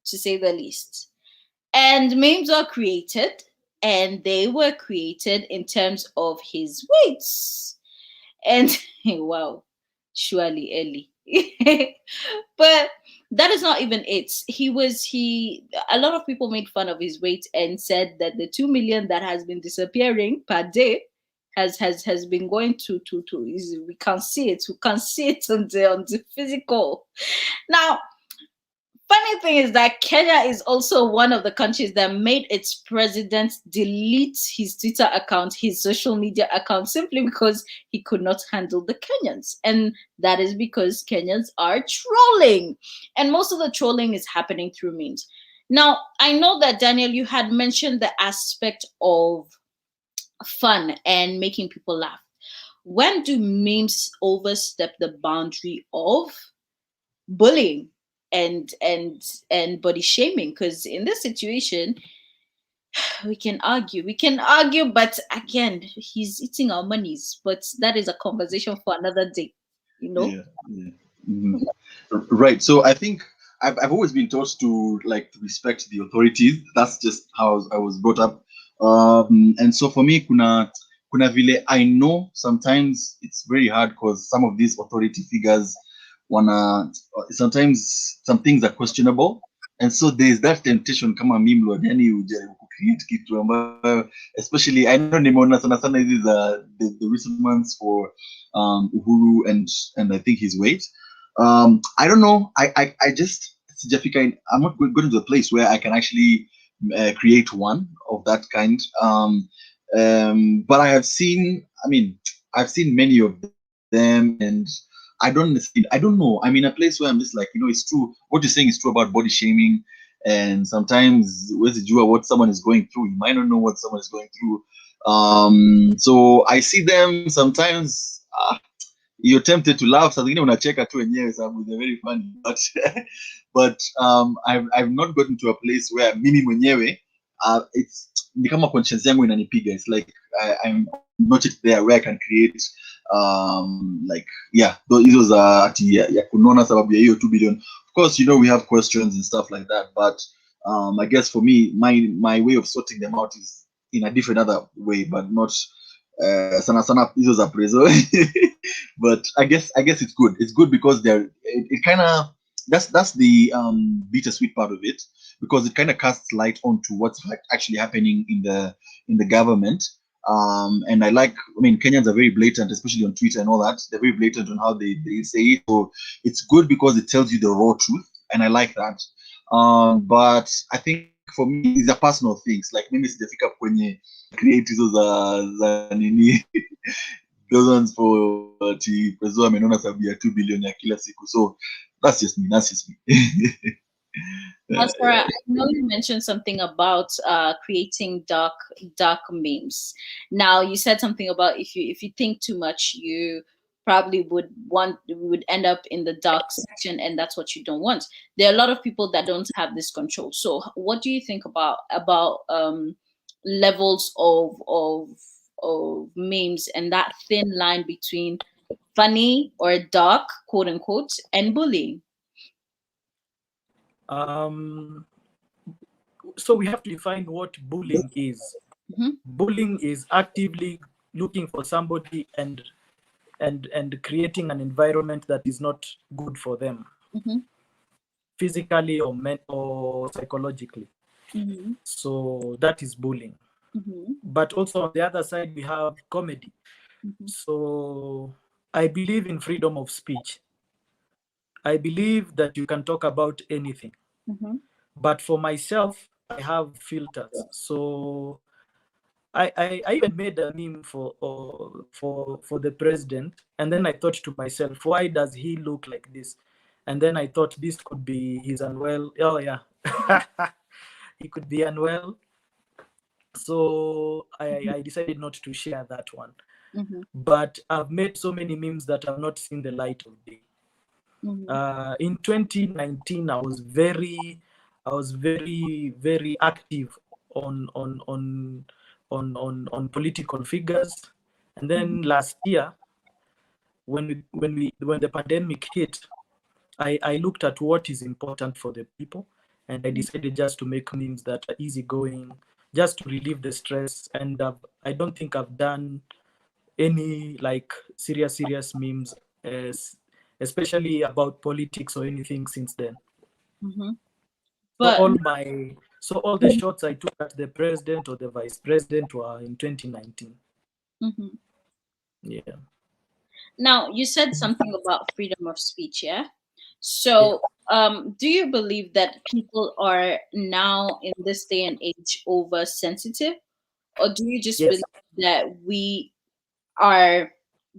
Speaker 1: to say the least. And memes are created, and they were created in terms of his weights. And wow, surely Eli. But that is not even it. A lot of people made fun of his weight and said that the 2 million that has been disappearing per day has been going we can't see it. We can't see it on the physical. Now, funny thing is that Kenya is also one of the countries that made its president delete his Twitter account, his social media account, simply because he could not handle the Kenyans. And that is because Kenyans are trolling. And most of the trolling is happening through memes. Now, I know that, Daniel, you had mentioned the aspect of fun and making people laugh. When do memes overstep the boundary of bullying and body shaming? Because in this situation, we can argue, but again, he's eating our monies. But that is a conversation for another day,
Speaker 4: Yeah. Mhm. Right. So I think I've always been taught to like respect the authorities. That's just how I was brought up. And so for me, kuna vile I know sometimes it's very hard because some of these authority figures wanna sometimes some things are questionable, and so there's that temptation kama meme lord, yani ujaribu kucreate kitu ambayo, especially I know nimeona sana sana hizi za the recent ones for Uhuru and I think his weight. I don't know. I just I'm not going to a place where I can actually create one of that kind. But I have seen. I mean, I've seen many of them, and I don't know. I'm in a place where I'm just like, it's true. What you're saying is true about body shaming, and sometimes what someone is going through, you might not know what someone is going through. So I see them sometimes. You're tempted to laugh. Saa zingine unacheka tu wenyewe sababu they're very funny, but I've not gotten to a place where mimi mwenyewe it's ni kama conscience yangu inanipiga. It's like I'm not yet there where I can create like hizo za ati ya kunona sababu ya hiyo 2 billion. Of course, we have questions and stuff like that, but I guess for me my way of sorting them out is in a different other way, but not sana sana hizo za preso. But I guess it's good. It's good because it kind of that's the bittersweet part of it, because it kind of casts light onto what's actually happening in the government. And I mean, Kenyans are very blatant, especially on Twitter and all that. They're very blatant on how they say it. So it's good because it tells you the raw truth, and I like that. But I think for me, these are personal things. Like maybe sijafika kwenye create hizo za nini those ones for Prezo amenona sababu ya 2 billion ya kila siku. So that's just me.
Speaker 1: Asra, I know you mentioned something about creating dark memes. Now you said something about if you think too much, you probably would end up in the dark section, and that's what you don't want. There are a lot of people that don't have this control. So what do you think about levels of memes and that thin line between funny or dark, quote unquote, and bullying?
Speaker 6: So we have to define what bullying is.
Speaker 1: Mm-hmm.
Speaker 6: Bullying is actively looking for somebody and creating an environment that is not good for them,
Speaker 1: mm-hmm.
Speaker 6: physically or psychologically.
Speaker 1: Mm-hmm.
Speaker 6: So that is bullying. But also on the other side, we have comedy. So I believe in freedom of speech. I believe that you can talk about anything. But for myself, I have filters. So I even made a meme for the president, and then I thought to myself, why does he look like this? And then I thought this could be he's unwell. Oh yeah, he could be unwell. So I decided not to share that one. But I've made so many memes that have not seen the light of day. In 2019, I was very active on political figures, and then last year, when the pandemic hit, I looked at what is important for the people, and I decided just to make memes that are easygoing, just to relieve the stress. And I don't think I've done any like serious memes, especially about politics or anything since then.
Speaker 1: But
Speaker 6: So all the shots I took at the president or the vice president were in 2019. Yeah.
Speaker 1: Now you said something about freedom of speech, yeah? So do you believe that people are now in this day and age oversensitive? Or do you just
Speaker 6: Yes.
Speaker 1: believe that we are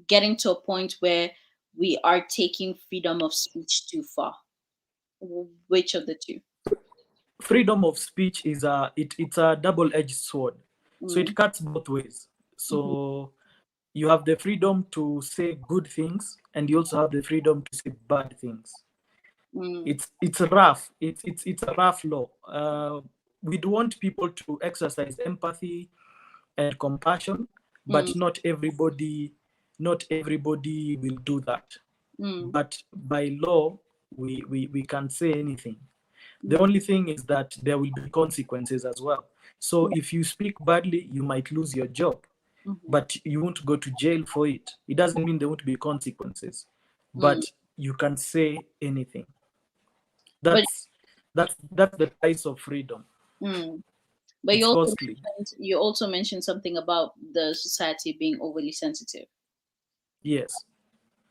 Speaker 1: getting to a point where we are taking freedom of speech too far? Which of the two?
Speaker 6: Freedom of speech is it's a double-edged sword. So it cuts both ways. So you have the freedom to say good things, and you also have the freedom to say bad things. It's rough. It's a rough law. We'd want people to exercise empathy and compassion, but not everybody will do that. But by law, we can say anything. The only thing is that there will be consequences as well. So if you speak badly, you might lose your job, but you won't go to jail for it. It doesn't mean there won't be consequences, but you can say anything. That's the price of freedom.
Speaker 1: But
Speaker 6: it's costly.
Speaker 1: You also mentioned something about the society being overly sensitive.
Speaker 6: Yes.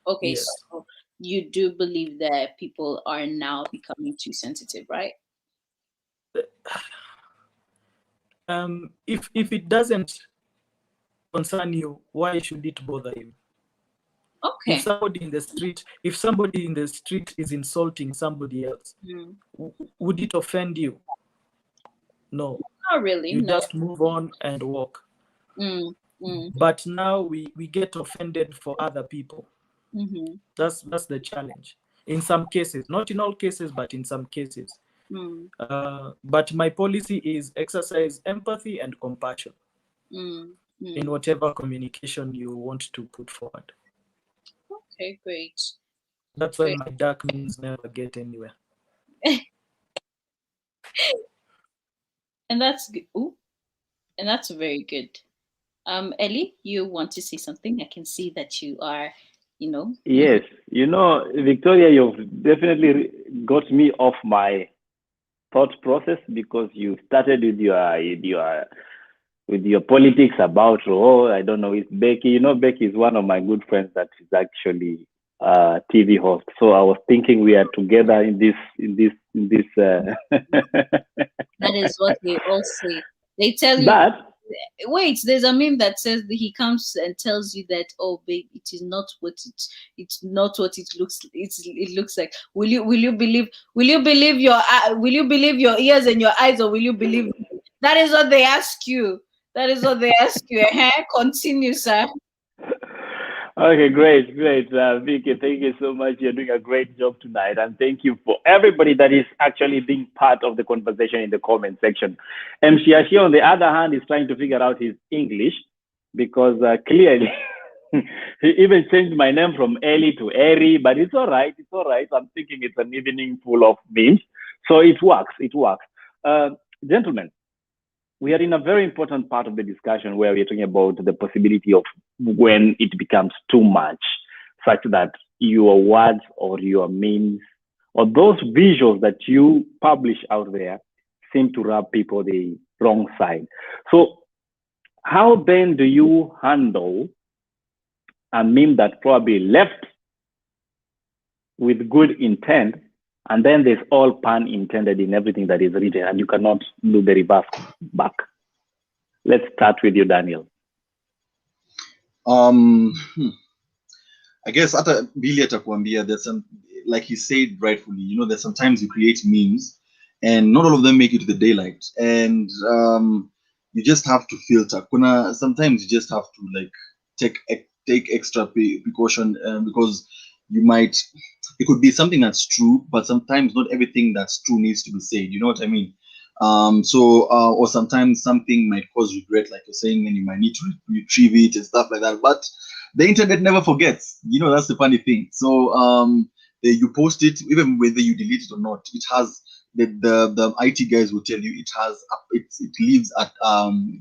Speaker 1: Okay,
Speaker 6: Yes.
Speaker 1: so you do believe that people are now becoming too sensitive, right?
Speaker 6: If it doesn't concern you, why should it bother you?
Speaker 1: Okay.
Speaker 6: If somebody in the street is insulting somebody else, would it offend you? No.
Speaker 1: Not really.
Speaker 6: You just move on and walk. But now we get offended for other people. That's the challenge. In some cases, not in all cases, but in some cases. But my policy is exercise empathy and compassion in whatever communication you want to put forward.
Speaker 1: Okay, great.
Speaker 6: That's why my dark memes never get anywhere.
Speaker 1: And that's good. Ooh, and that's very good. Ellie, you want to say something? I can see that you are,
Speaker 2: Yes, Victoria, you've definitely got me off my thought process, because you started with your politics about, I don't know, it's Becky. Becky is one of my good friends that is actually a TV host. So I was thinking we are together in this.
Speaker 1: That is what they all say. They tell you. Wait, there's a meme that says that he comes and tells you that, oh babe, it is not what it's not what it looks like. Will you believe your ears and your eyes, or will you believe me? That is what they ask you. Continue, sir.
Speaker 2: Okay, great. Vicky, thank you so much. You're doing a great job tonight. And thank you for everybody that is actually being part of the conversation in the comment section. MC Ashi, on the other hand, is trying to figure out his English, because clearly he even changed my name from Eli to Eri, but it's all right. I'm thinking it's an evening full of memes. So it works. Gentlemen, we are in a very important part of the discussion where we're talking about the possibility of when it becomes too much, such that your words or your memes or those visuals that you publish out there seem to rub people the wrong side. So how then do you handle a meme that probably left with good intent, and then there's all pun intended in everything that is written, and you cannot do the reverse back? Let's start with you, Daniel.
Speaker 4: I guess hata Billy atakwambia, there's some, like he said rightfully, you know, that sometimes you create memes and not all of them make it to the daylight, and you just have to filter. Sometimes you just have to like take extra precaution, because it could be something that's true, but sometimes not everything that's true needs to be said. You know what I mean? Or sometimes something might cause regret, like you're saying, and you might need to retrieve it and stuff like that. But the internet never forgets. You know, that's the funny thing. So you post it, even whether you delete it or not, it has the IT guys will tell you it leaves at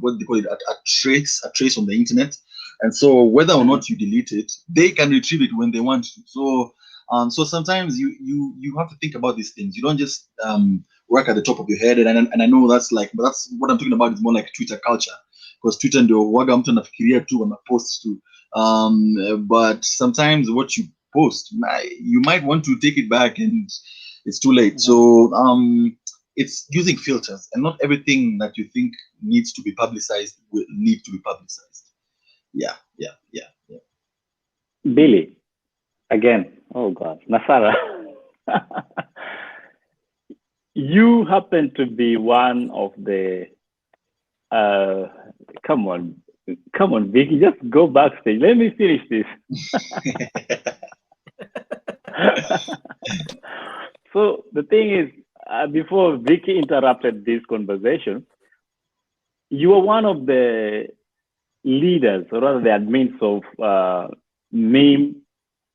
Speaker 4: what they call it, a trace on the internet. And so whether or not you delete it, they can retrieve it when they want to. So sometimes you have to think about these things. You don't just work at the top of your head. And I know that's like, but that's what I'm talking about is more like Twitter culture, because Twitter ndio waga mtu anafikiria tu ana post tu. But sometimes what you post, you might want to take it back and it's too late. So it's using filters, and not everything that you think needs to be publicized will need to be publicized. Yeah.
Speaker 2: Billy, again, oh God, Nasara. You happen to be one of the, come on, Vicky, just go backstage. Let me finish this. So the thing is, before Vicky interrupted this conversation, you were one of the leaders, or rather the admins of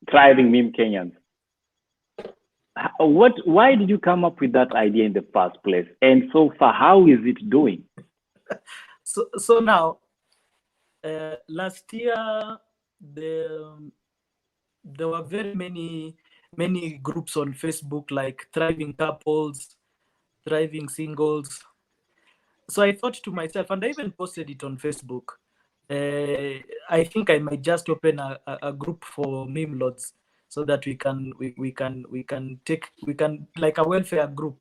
Speaker 2: thriving meme Kenyans. Why did you come up with that idea in the first place? And so far, how is it doing?
Speaker 6: So now, last year, there were very many groups on Facebook, like Thriving Couples, Thriving Singles. So I thought to myself, and I even posted it on Facebook, I think I might just open a group for MemeLords, so that we can like a welfare group.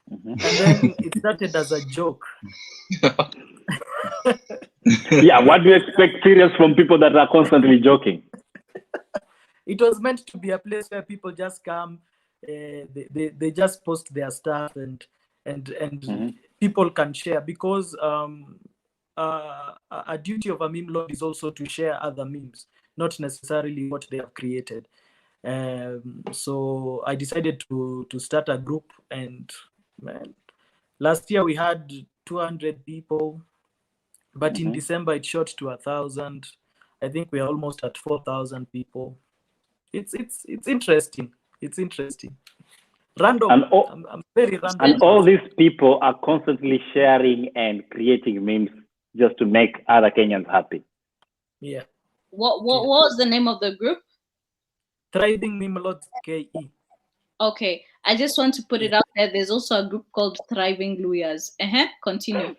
Speaker 6: And then it started as a joke.
Speaker 2: Yeah, what do you expect serious from people that are constantly joking?
Speaker 6: It was meant to be a place where people just come, they just post their stuff and people can share, because a duty of a meme lord is also to share other memes, not necessarily what they have created. So I decided to start a group, and last year we had 200 people, but in December it shot to 1,000. I think we are almost at 4,000 people. It's interesting. It's interesting. Random. I'm very random.
Speaker 2: And all these people are constantly sharing and creating memes just to make other Kenyans happy.
Speaker 6: Yeah.
Speaker 1: What was the name of the group?
Speaker 6: Thriving MemeLords KE.
Speaker 1: Okay, I just want to put it out there. There's also a group called Thriving Luyas. Continue.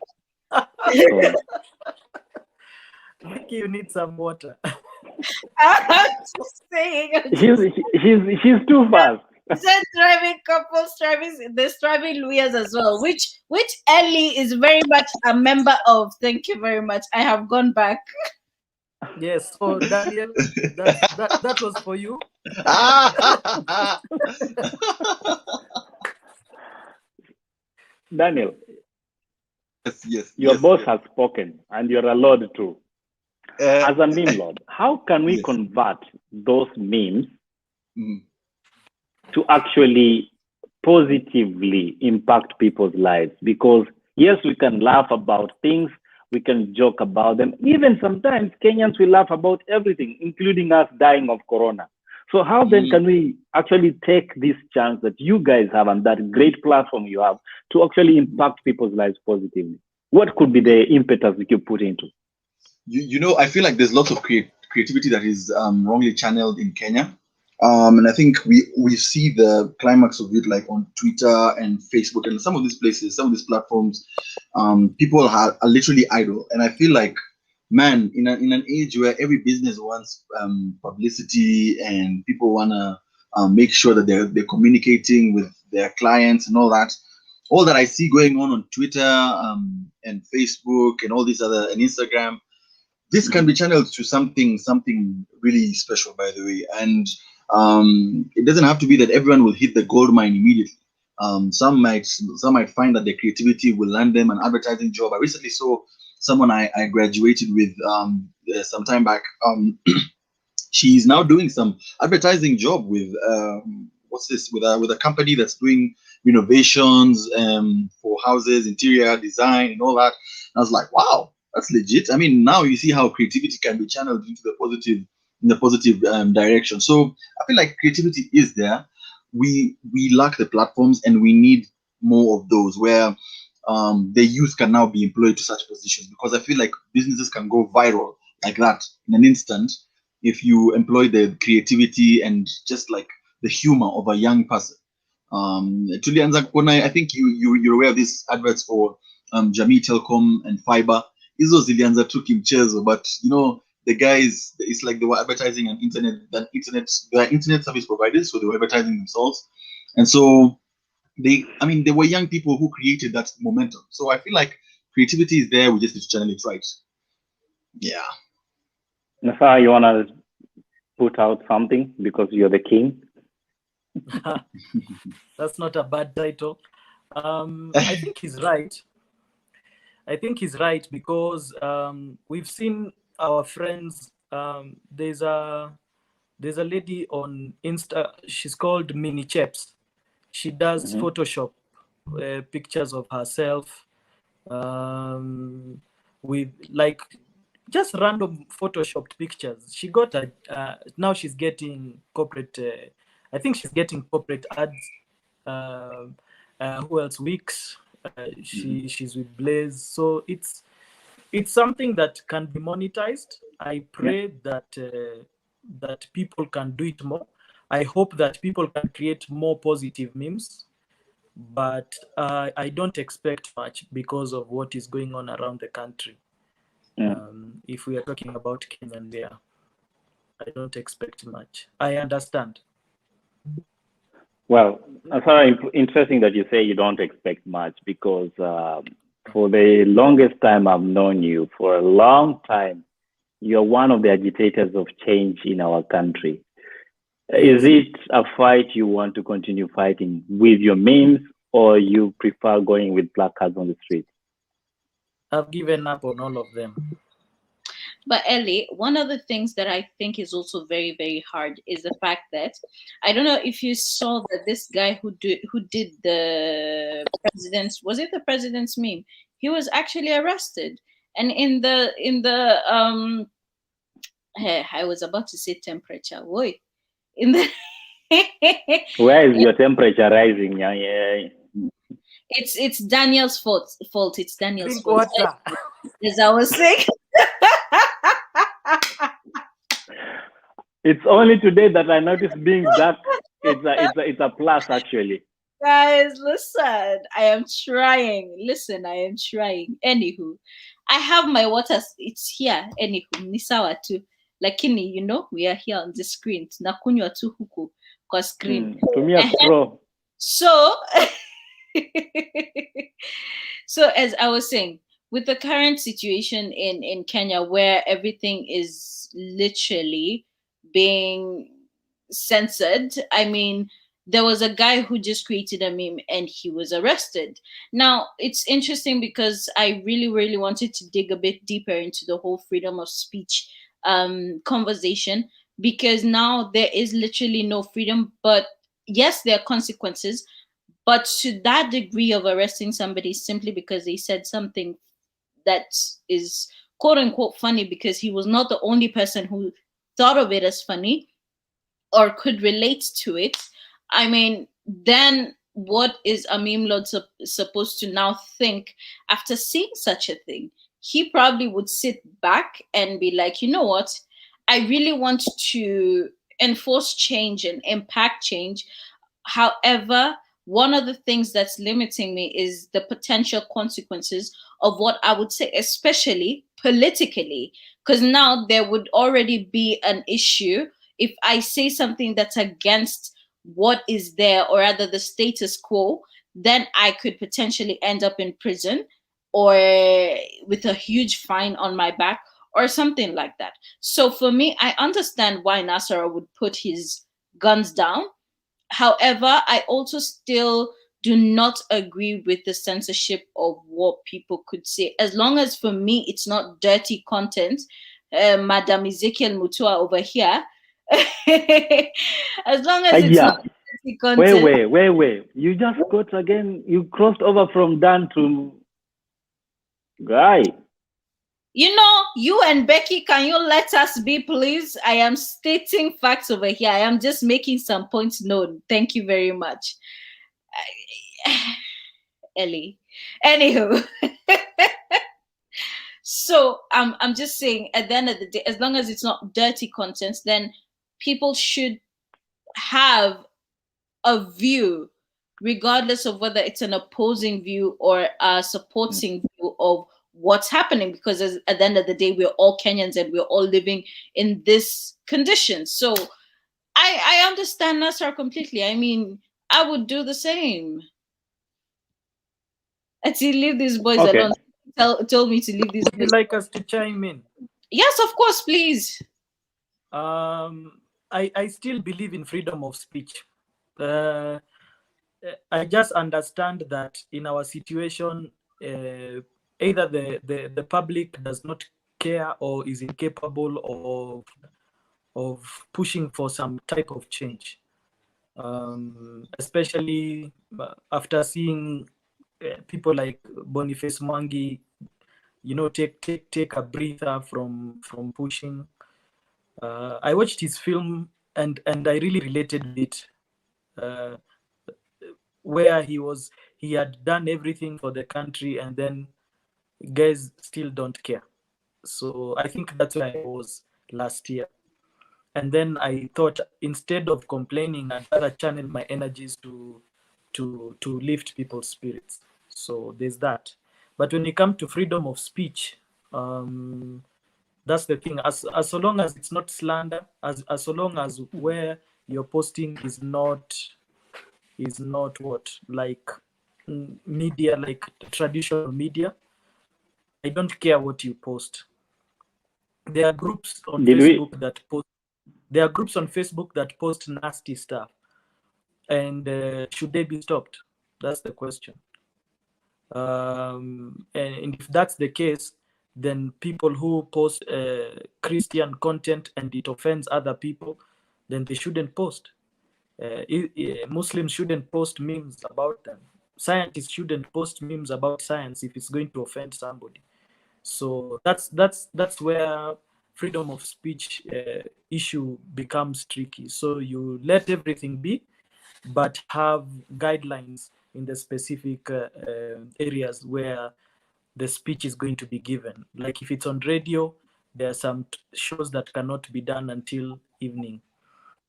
Speaker 6: Vicky, you need some water.
Speaker 1: I'm just saying.
Speaker 2: She's too fast.
Speaker 1: Said thriving couples, there's thriving Luyas as well, which Ellie is very much a member of. Thank you very much. I have gone back.
Speaker 6: Yes, so Daniel, that was for you.
Speaker 2: Daniel,
Speaker 4: yes.
Speaker 2: Your boss has spoken, and you're a lord too. As a meme lord, how can we convert those memes to actually positively impact people's lives? Because yes, we can laugh about things, we can joke about them. Even sometimes Kenyans will laugh about everything, including us dying of corona. So how then can we actually take this chance that you guys have and that great platform you have to actually impact people's lives positively? What could be the impetus that you put into?
Speaker 4: You know, I feel like there's lots of creativity that is wrongly channeled in Kenya. And I think we see the climax of it like on Twitter and Facebook and some of these places, some of these platforms. People are literally idle, and I feel like man, in an age where every business wants publicity and people wanna make sure that they're communicating with their clients and all that I see going on Twitter and Facebook and all these other and Instagram, this can be channeled to something really special, by the way. And it doesn't have to be that everyone will hit the gold mine immediately. Some might find that their creativity will land them an advertising job. I recently saw someone I graduated with some time back. She's now doing some advertising job with with a company that's doing renovations for houses, interior design, and all that. And I was like, wow, that's legit. I mean, now you see how creativity can be channeled into the positive direction. So I feel like creativity is there. We lack the platforms, and we need more of those where the youth can now be employed to such positions, because I feel like businesses can go viral like that in an instant if you employ the creativity and just like the humor of a young person. Tulianza kuona, I think you're aware of these adverts for Jamii Telecom and Fiber. Hizo zilianza tu kimchezo, but you know, the guys, it's like they were advertising on their internet service providers, so they were advertising themselves. And so they were young people who created that momentum. So I feel like creativity is there, we just need to channel it right. Yeah.
Speaker 2: Nasa, you wanna put out something because you're the king?
Speaker 6: That's not a bad title. I think he's right. Because we've seen our friends. There's a lady on Insta. She's called Mini Cheps. She does Photoshop pictures of herself with like just random photoshopped pictures. She got now she's getting corporate. I think she's getting corporate ads. Who else? Wix. She's with Blaze. So it's something that can be monetized. I pray that people can do it more. I hope that people can create more positive memes, but I don't expect much because of what is going on around the country. If we are talking about Kenya and there, I don't expect much. I understand.
Speaker 2: Well, it's very interesting that you say you don't expect much, because for the longest time I've known you, for a long time, you're one of the agitators of change in our country. Is it a fight you want to continue fighting with your memes, or you prefer going with placards on the street?
Speaker 6: I've given up on all of them.
Speaker 1: But Ellie, one of the things that I think is also very, very hard is the fact that I don't know if you saw that this guy who did the president's, was it the president's meme? He was actually arrested, and in the I was about to say temperature. Boy, in the
Speaker 2: where is your temperature rising? Yeah.
Speaker 1: It's Daniel's fault. It's Daniel's
Speaker 6: Drink
Speaker 1: fault.
Speaker 6: water.
Speaker 1: As I was saying.
Speaker 2: It's only today that I noticed being dark. It's a plus, actually.
Speaker 1: Guys, listen, I am trying. Listen, I am trying. Anywho, I have my water. It's here. Anywho, ni sawa tu. Lakini, you know, we are here on the screen. Tunakunywa tu huku kwa screen.
Speaker 2: Tumia straw.
Speaker 1: So, so as I was saying, with the current situation in Kenya, where everything is literally being censored, I mean, there was a guy who just created a meme and he was arrested. Now, it's interesting because I really, really wanted to dig a bit deeper into the whole freedom of speech conversation, because now there is literally no freedom, but yes, there are consequences. But to that degree of arresting somebody simply because they said something that is quote unquote funny, because he was not the only person who thought of it as funny or could relate to it, I mean, then what is a meme lord supposed to now think after seeing such a thing? He probably would sit back and be like, you know what? I really want to enforce change and impact change. However, one of the things that's limiting me is the potential consequences of what I would say, especially politically, because now there would already be an issue if I say something that's against what is there, or rather the status quo. Then I could potentially end up in prison, or with a huge fine on my back, or something like that. So for me, I understand why Nasser would put his guns down. However, I also still do not agree with the censorship of what people could say. As long as for me it's not dirty content, Madam Ezekiel Mutua over here, as long as it's
Speaker 2: Yeah.
Speaker 1: not dirty content.
Speaker 2: Wait. You just got again, you crossed over from Dan to Guy.
Speaker 1: You know, you and Becky, can you let us be, please? I am stating facts over here. I am just making some points known. Thank you very much. Ellie. Anywho. So I'm just saying, at the end of the day, as long as it's not dirty content, then people should have a view, regardless of whether it's an opposing view or a supporting view of what's happening. Because at the end of the day, we're all Kenyans and we're all living in this condition. So I understand Nasser completely. I mean, I would do the same. Actually, leave these boys
Speaker 2: Okay.
Speaker 1: alone. Told me to leave these
Speaker 6: Would you
Speaker 1: boys.
Speaker 6: like us to chime in?
Speaker 1: Yes, of course, please.
Speaker 6: I still believe in freedom of speech. I just understand that in our situation, either the public does not care or is incapable of pushing for some type of change, especially after seeing people like Boniface Mwangi, take a breather from pushing. I watched his film and I really related with it, where he had done everything for the country and then guys still don't care. So I think that's where I was last year. And then I thought, instead of complaining, I'd rather channel my energies to lift people's spirits. So there's that. But when it comes to freedom of speech, that's the thing. As so long as it's not slander, as so long as where you're posting is not what, like media, like traditional media, I don't care what you post. There are groups on Facebook that post. There are groups on Facebook that post nasty stuff, and should they be stopped? That's the question. And if that's the case, then people who post Christian content and it offends other people, then they shouldn't post. Muslims shouldn't post memes about them. Scientists shouldn't post memes about science if it's going to offend somebody. So that's where freedom of speech issue becomes tricky. So you let everything be, but have guidelines in the specific areas where the speech is going to be given. Like if it's on radio, there are some shows that cannot be done until evening.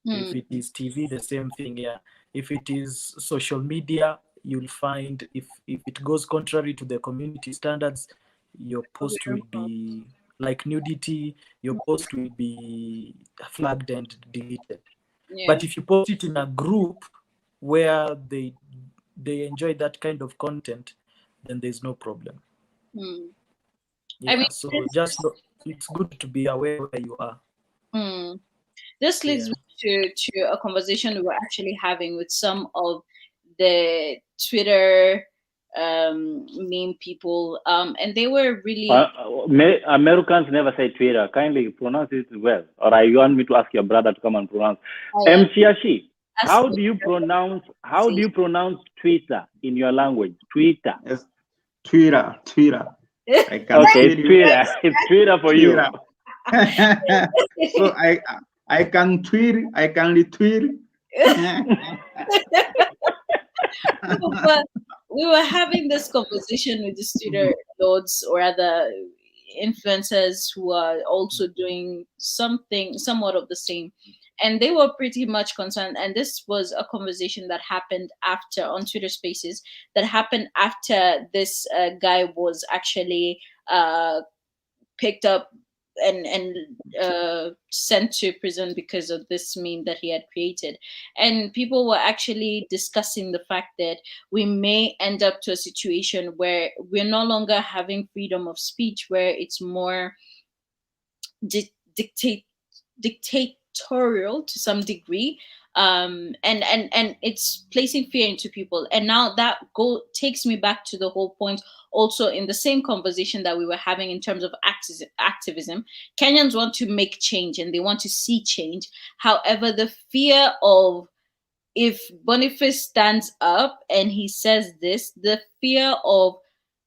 Speaker 6: If it is TV, the same thing. Yeah. If it is social media, you'll find if it goes contrary to the community standards, your post will be like nudity, your post will be flagged and deleted.
Speaker 1: Yeah.
Speaker 6: But if you post it in a group where they enjoy that kind of content, then there's no problem. Yeah, I mean, so it's good to be aware where you are.
Speaker 1: This leads me to a conversation we were actually having with some of the Twitter meme people, and they were really
Speaker 2: Americans never say Twitter. Kindly pronounce it well, or you want me to ask your brother to come and pronounce? Mchiashi, how do you pronounce Twitter in your language? Twitter.
Speaker 5: Yes, Twitter.
Speaker 2: I can okay, Twitter. It's Twitter for
Speaker 5: Twitter. You. So I can tweet. I can retweet.
Speaker 1: But we were having this conversation with the Twitter lords, or rather, influencers who are also doing something somewhat of the same, and they were pretty much concerned. And this was a conversation that happened after on Twitter Spaces, that happened after this guy was actually picked up and sent to prison because of this meme that he had created. And people were actually discussing the fact that we may end up to a situation where we're no longer having freedom of speech, where it's more dictatorial to some degree, and it's placing fear into people. And now that takes me back to the whole point, also in the same conversation that we were having in terms of activism. Kenyans want to make change and they want to see change. However, the fear of, if Boniface stands up and he says this, the fear of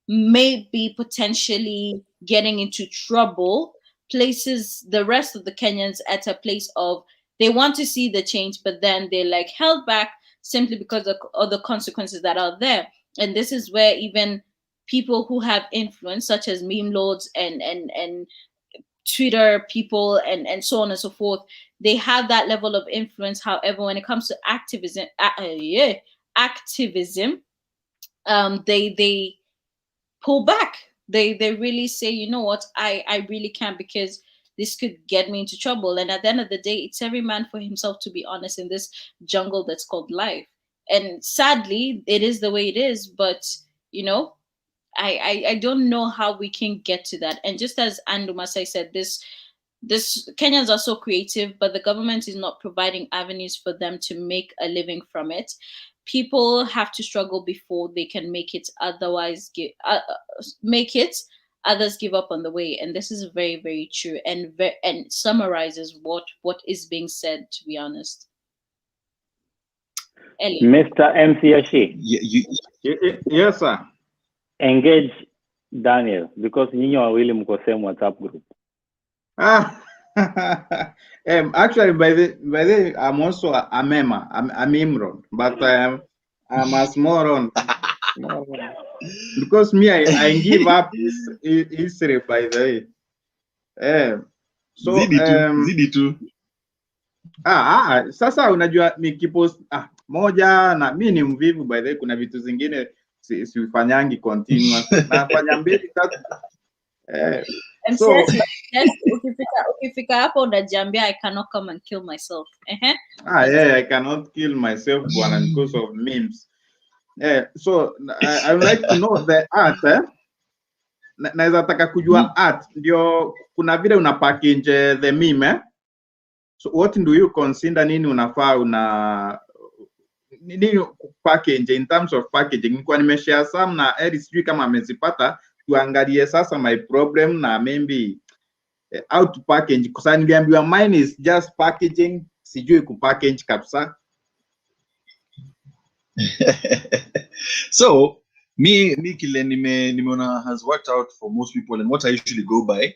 Speaker 1: maybe potentially getting into trouble places the rest of the Kenyans at a place of, they want to see the change, but then they're like held back simply because of the consequences that are there. And this is where even people who have influence, such as meme lords and Twitter people and so on and so forth, they have that level of influence. However, when it comes to activism, they pull back. They really say, you know what, I really can't, because this could get me into trouble. And at the end of the day, it's every man for himself, to be honest, in this jungle that's called life. And sadly, it is the way it is. But you know, I don't know how we can get to that. And just as Andu Masai said, this Kenyans are so creative, but the government is not providing avenues for them to make a living from it. People have to struggle before they can make it. Otherwise, others give up on the way. And this is very, very true, and summarizes what is being said, to be honest. Eli.
Speaker 2: Mr. MC Ashi.
Speaker 5: Yes, sir.
Speaker 2: Engage Daniel, because nyinyi wawili mko same WhatsApp group.
Speaker 5: Actually, by the I'm also a member. I'm MemeLords, but I'm a small because me I give up history by the way. So
Speaker 4: zidi tu.
Speaker 5: Sasa unajua nikipost moja, na mimi ni mvivu by the way, kuna vitu zingine sifanyangi continuous, nafanya mbili tatu.
Speaker 1: So ukifika hapo unajiambia, I cannot come and kill myself.
Speaker 5: I cannot kill myself because of memes. So I would like to know the art. Naweza taka kujua art, ndio kuna vile una package the meme. So what do you consider, nini unafaa nini package in terms of packaging? Nilikuwa nimeshare some na Eric, sijui kama amezipata, tuangalie sasa my problem na maybe how to package, kwa niliambiwa mine is just packaging, sijui ku package kabisa.
Speaker 4: So me kile nimeona has worked out for most people, and what I usually go by.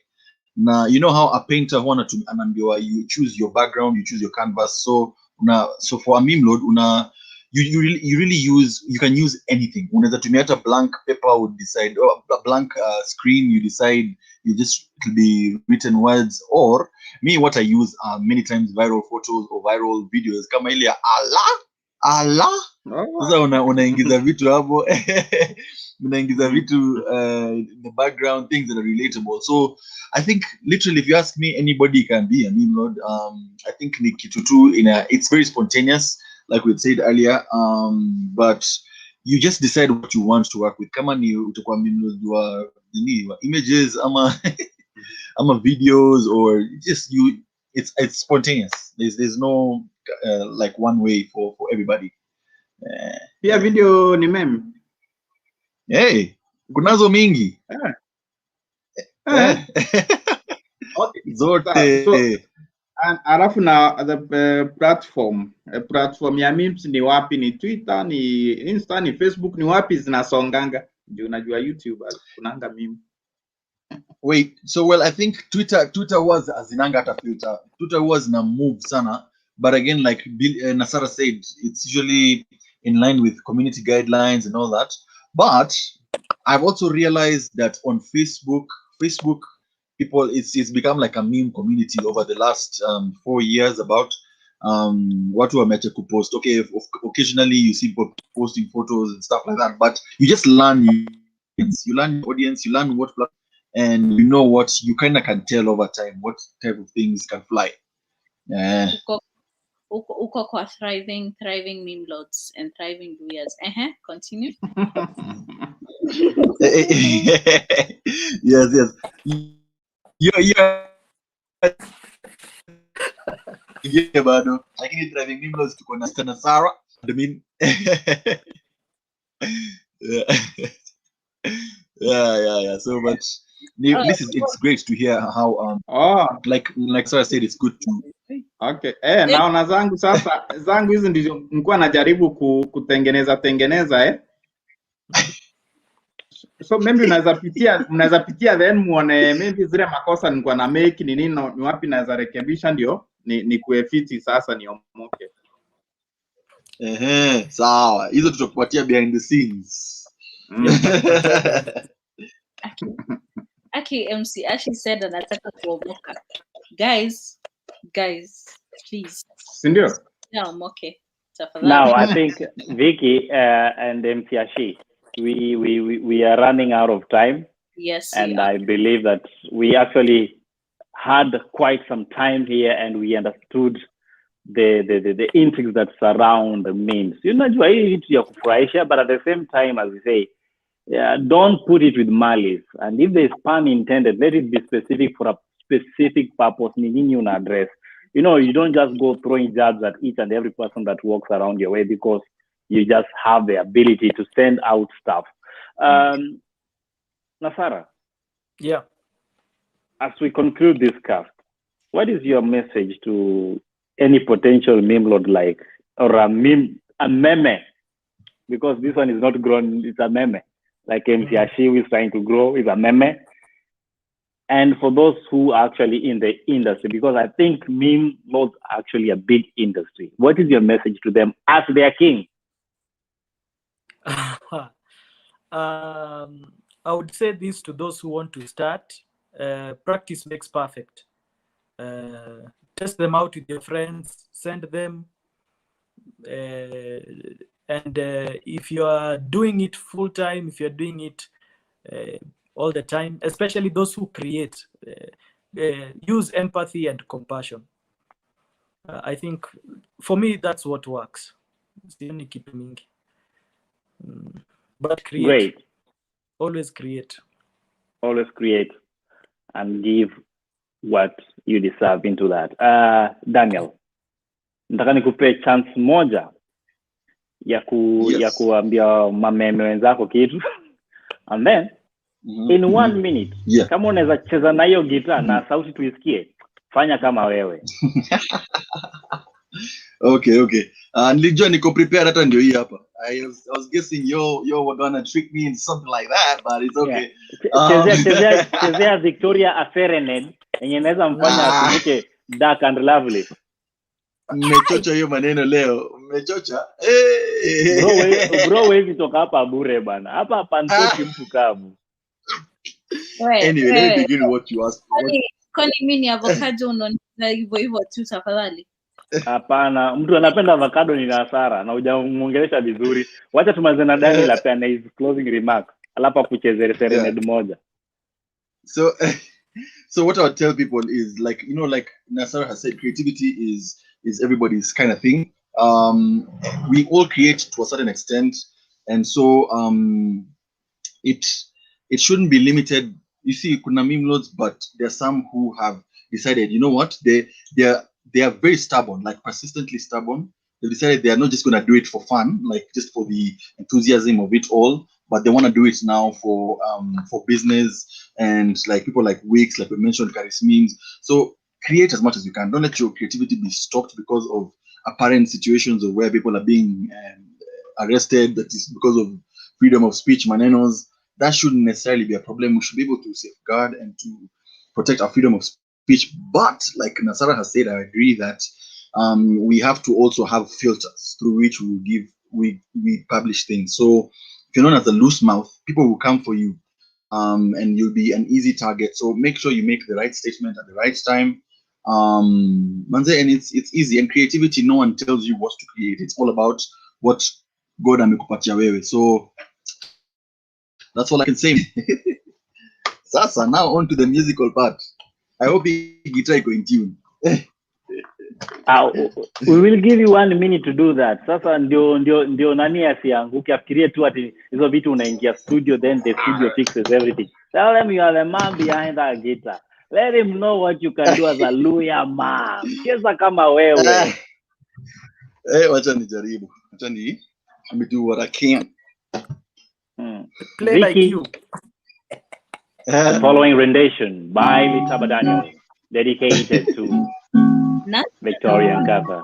Speaker 4: Now, you know how a painter anaambiwa, you choose your background, you choose your canvas. So for a meme lord, you can use anything. Unaweza tumia hata blank paper, would decide, or a blank screen, you decide, you just to be written words. Or me, what I use are many times viral photos or viral videos, kama ile Allah sasa unaingiza vitu hapo unaingiza vitu in the background, things that are relatable. So I think literally, if you ask me, anybody can be a meme lord. I think ni kitu tu it's very spontaneous, like we said earlier, but you just decide what you want to work with. Kama ni utakuwa meme lord wa images ama videos, or just it's spontaneous. There's no like one way for everybody.
Speaker 5: Pia video ni meme.
Speaker 4: Hey, kunazo mingi.
Speaker 5: Okay.
Speaker 4: Zote.
Speaker 5: So, alafu na the platform ya memes ni wapi? Ni Twitter, ni Insta, ni Facebook, ni wapi zinasonganga? Ndio unajua YouTube kunanga meme.
Speaker 4: Wait, so well, I think Twitter was azinanga hata filter. Twitter was na move sana, but again, like Nasara said, it's usually in line with community guidelines and all that. But I've also realized that on Facebook people, it's become like a meme community over the last 4 years about what we are meant to post. Okay, occasionally you see people posting photos and stuff like that, but you just learn you learn your audience, you learn what, and you know what you kind of can tell over time what type of things can fly. Yeah.
Speaker 1: Uko kwa thriving MemeLords and thriving viewers. Continue.
Speaker 4: Yes. Yeah, bado. Lakini driving MemeLords tuko na Stan Sarah. I mean, yeah. So much. It's great to hear how like Sarah said, it's good to.
Speaker 5: Okay. Naona zangu hizi ndizo nilikuwa najaribu kutengeneza So maybe mnaweza pitia then muone maybe zile makosa nilikuwa na make ni nini, ni wapi naweza rekebisha ndio ni kuefiti sasa niomoke.
Speaker 4: Sawa. Hizo tutakupatia behind the scenes.
Speaker 1: Aki MC Ashy said anataka kuomoka. Guys, please.
Speaker 5: Sindio?
Speaker 1: Naomoke.
Speaker 2: Now I think Vicky and MC Ashy, we are running out of time.
Speaker 1: Yes.
Speaker 2: And I believe that we actually had quite some time here and we understood the intrigues that surround the memes. Unajua hii vitu ya kufurahisha, but at the same time, as we say, don't put it with malice. And if there's pun intended, let it be specific for a specific purpose. Nini una address. You don't just go throwing jabs at each and every person that walks around your way because you just have the ability to send out stuff. Nasara.
Speaker 6: Yeah.
Speaker 2: As we conclude this cast, what is your message to any potential MemeLord like, or a meme? Because this one is not grown, it's a meme. Like MC Ashy is trying to grow, is a meme. And for those who are actually in the industry, because I think MemeLords are actually a big industry. What is your message to them as their king?
Speaker 6: I would say this to those who want to start. Practice makes perfect. Test them out with your friends, send them. And if you are doing it full time, if you're doing it all the time, especially those who create, use empathy and compassion. I think for me, that's what works. But create.
Speaker 2: Great.
Speaker 6: Always create.
Speaker 2: Always create and give what you deserve into that. Daniel, nataka nikupe chance moja ya kuambia mameme wenzako kitu. And then in 1 minute, kama unaweza cheza na hiyo gitaa na sauti tuisikie, fanya kama wewe.
Speaker 4: Okay. Nilijua niko prepared hata ndio hii hapa. I was guessing you were gonna trick me into something like that, but it's okay.
Speaker 2: Chezea Victoria Aferened yenye inaweza mfanya akumbuke Dark and Lovely.
Speaker 4: Mmechocha hiyo maneno leo. Mmechocha.
Speaker 2: Bro, wewe toka hapa bure bana. Hapa pantoki mtu kavu.
Speaker 4: Anyway, let me begin what you asked.
Speaker 1: Kwani mimi ni avocado unaona hivyo tu tafadhali?
Speaker 2: Hapana, mtu anapenda avocado ni Nasara na hujamuongelesha vizuri. Wacha tumaze na Daniel hapa na his closing remark. Alafu kuchezea serenade moja.
Speaker 4: So what I would tell people is like Nasara has said, creativity is everybody's kind of thing. We all create to a certain extent, and so it shouldn't be limited. You see, kuna MemeLords, but there are some who have decided, you know what, they are very stubborn, like persistently stubborn. They decided they are not just going to do it for fun, like just for the enthusiasm of it all, but they want to do it now for business, and like people like Wix, like we mentioned, Charismemes. So create as much as you can. Don't let your creativity be stopped because of apparent situations of where people are being arrested. That is because of freedom of speech, manenos. That shouldn't necessarily be a problem. We should be able to safeguard and to protect our freedom of speech. But like Nasara has said, I agree that we have to also have filters through which we publish things. So if you're known as a loose mouth, people will come for you. and you'll be an easy target. So make sure you make the right statement at the right time. Manze, and it's easy. And creativity, no one tells you what to create. It's all about what God amekupatia wewe. So that's all I can say. Sasa, now on to the musical part. I hope the guitar go in tune.
Speaker 2: We will give you 1 minute to do that. Sasa ndio nani asianguke afikirie tu ati hizo vitu unaingia studio, then the studio fixes everything. Tell them you are the man behind that guitar. Let him know what you can do as a lawyer man. Cheza kama wewe.
Speaker 4: Wacha nijaribu. Wacha let me do what I can.
Speaker 6: Play like
Speaker 2: Vicky,
Speaker 6: you.
Speaker 2: the following rendition by Litaba Daniel, dedicated to Victoria and Katha.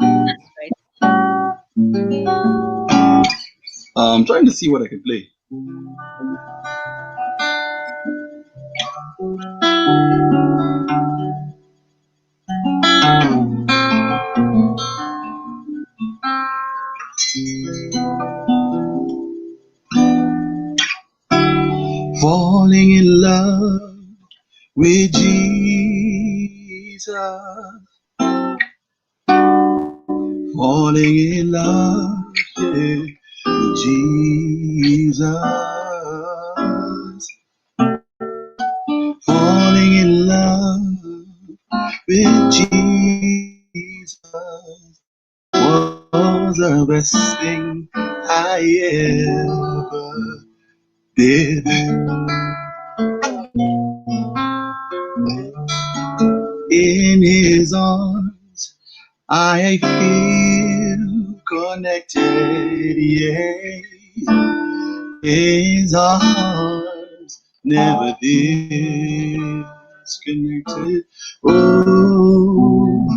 Speaker 4: I'm trying to see what I can play. Falling in love with Jesus. Falling in love, yeah, with Jesus. Falling in love with Jesus was the best thing I ever did. In his arms I feel connected, yeah. His arms never disconnected. Oh,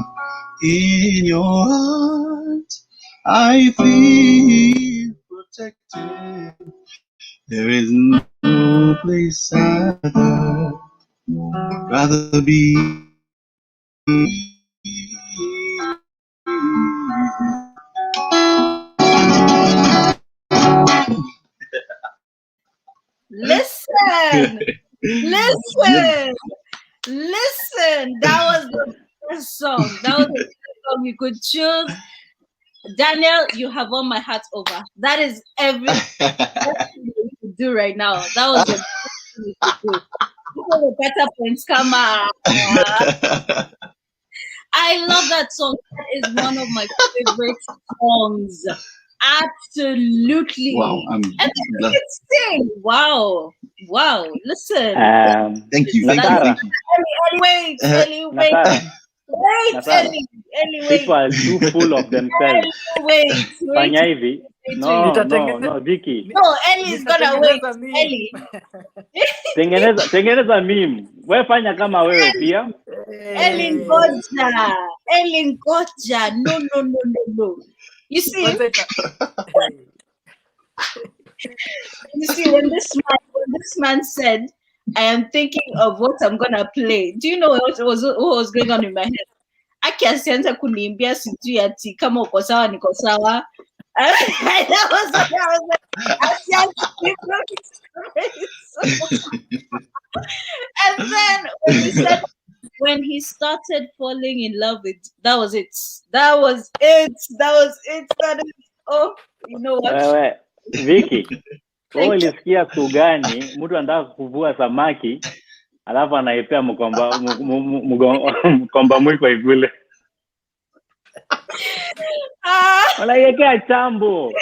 Speaker 4: in your arms I feel protected. There is no place I'd rather be.
Speaker 1: Listen. That was the best song. That was the best song you could choose. Daniel, you have won my heart over. That is everything you could do right now. That was the best thing you could do. People with better points, come on. I love that song. That is one of my favorite songs. Absolutely.
Speaker 4: Wow, I'm
Speaker 1: and
Speaker 4: glad.
Speaker 1: sing. Wow. Listen.
Speaker 4: Thank you.
Speaker 2: Natara.
Speaker 1: Wait.
Speaker 2: Natara. People are too full of themselves.
Speaker 1: Wait.
Speaker 2: Fanya hivi. No, Vicky.
Speaker 1: No, Ellie is gonna wait. Ellie.
Speaker 2: Tengeneza meme. Wewe fanya kama wewe pia.
Speaker 1: Ellie ngoja. No. You see, when this man said, I am thinking of what I'm gonna play. Do you know what was going on in my head? Akianza kuniimbia sijui ati kama uko sawa niko sawa. That was and then when he started falling in love with, that was it. You know what?
Speaker 2: Vicky, wewe ulisikia kugani mtu anataka kuvua samaki alafu anaipea mkomba mwiko ikule. Wanaiwekea chambo.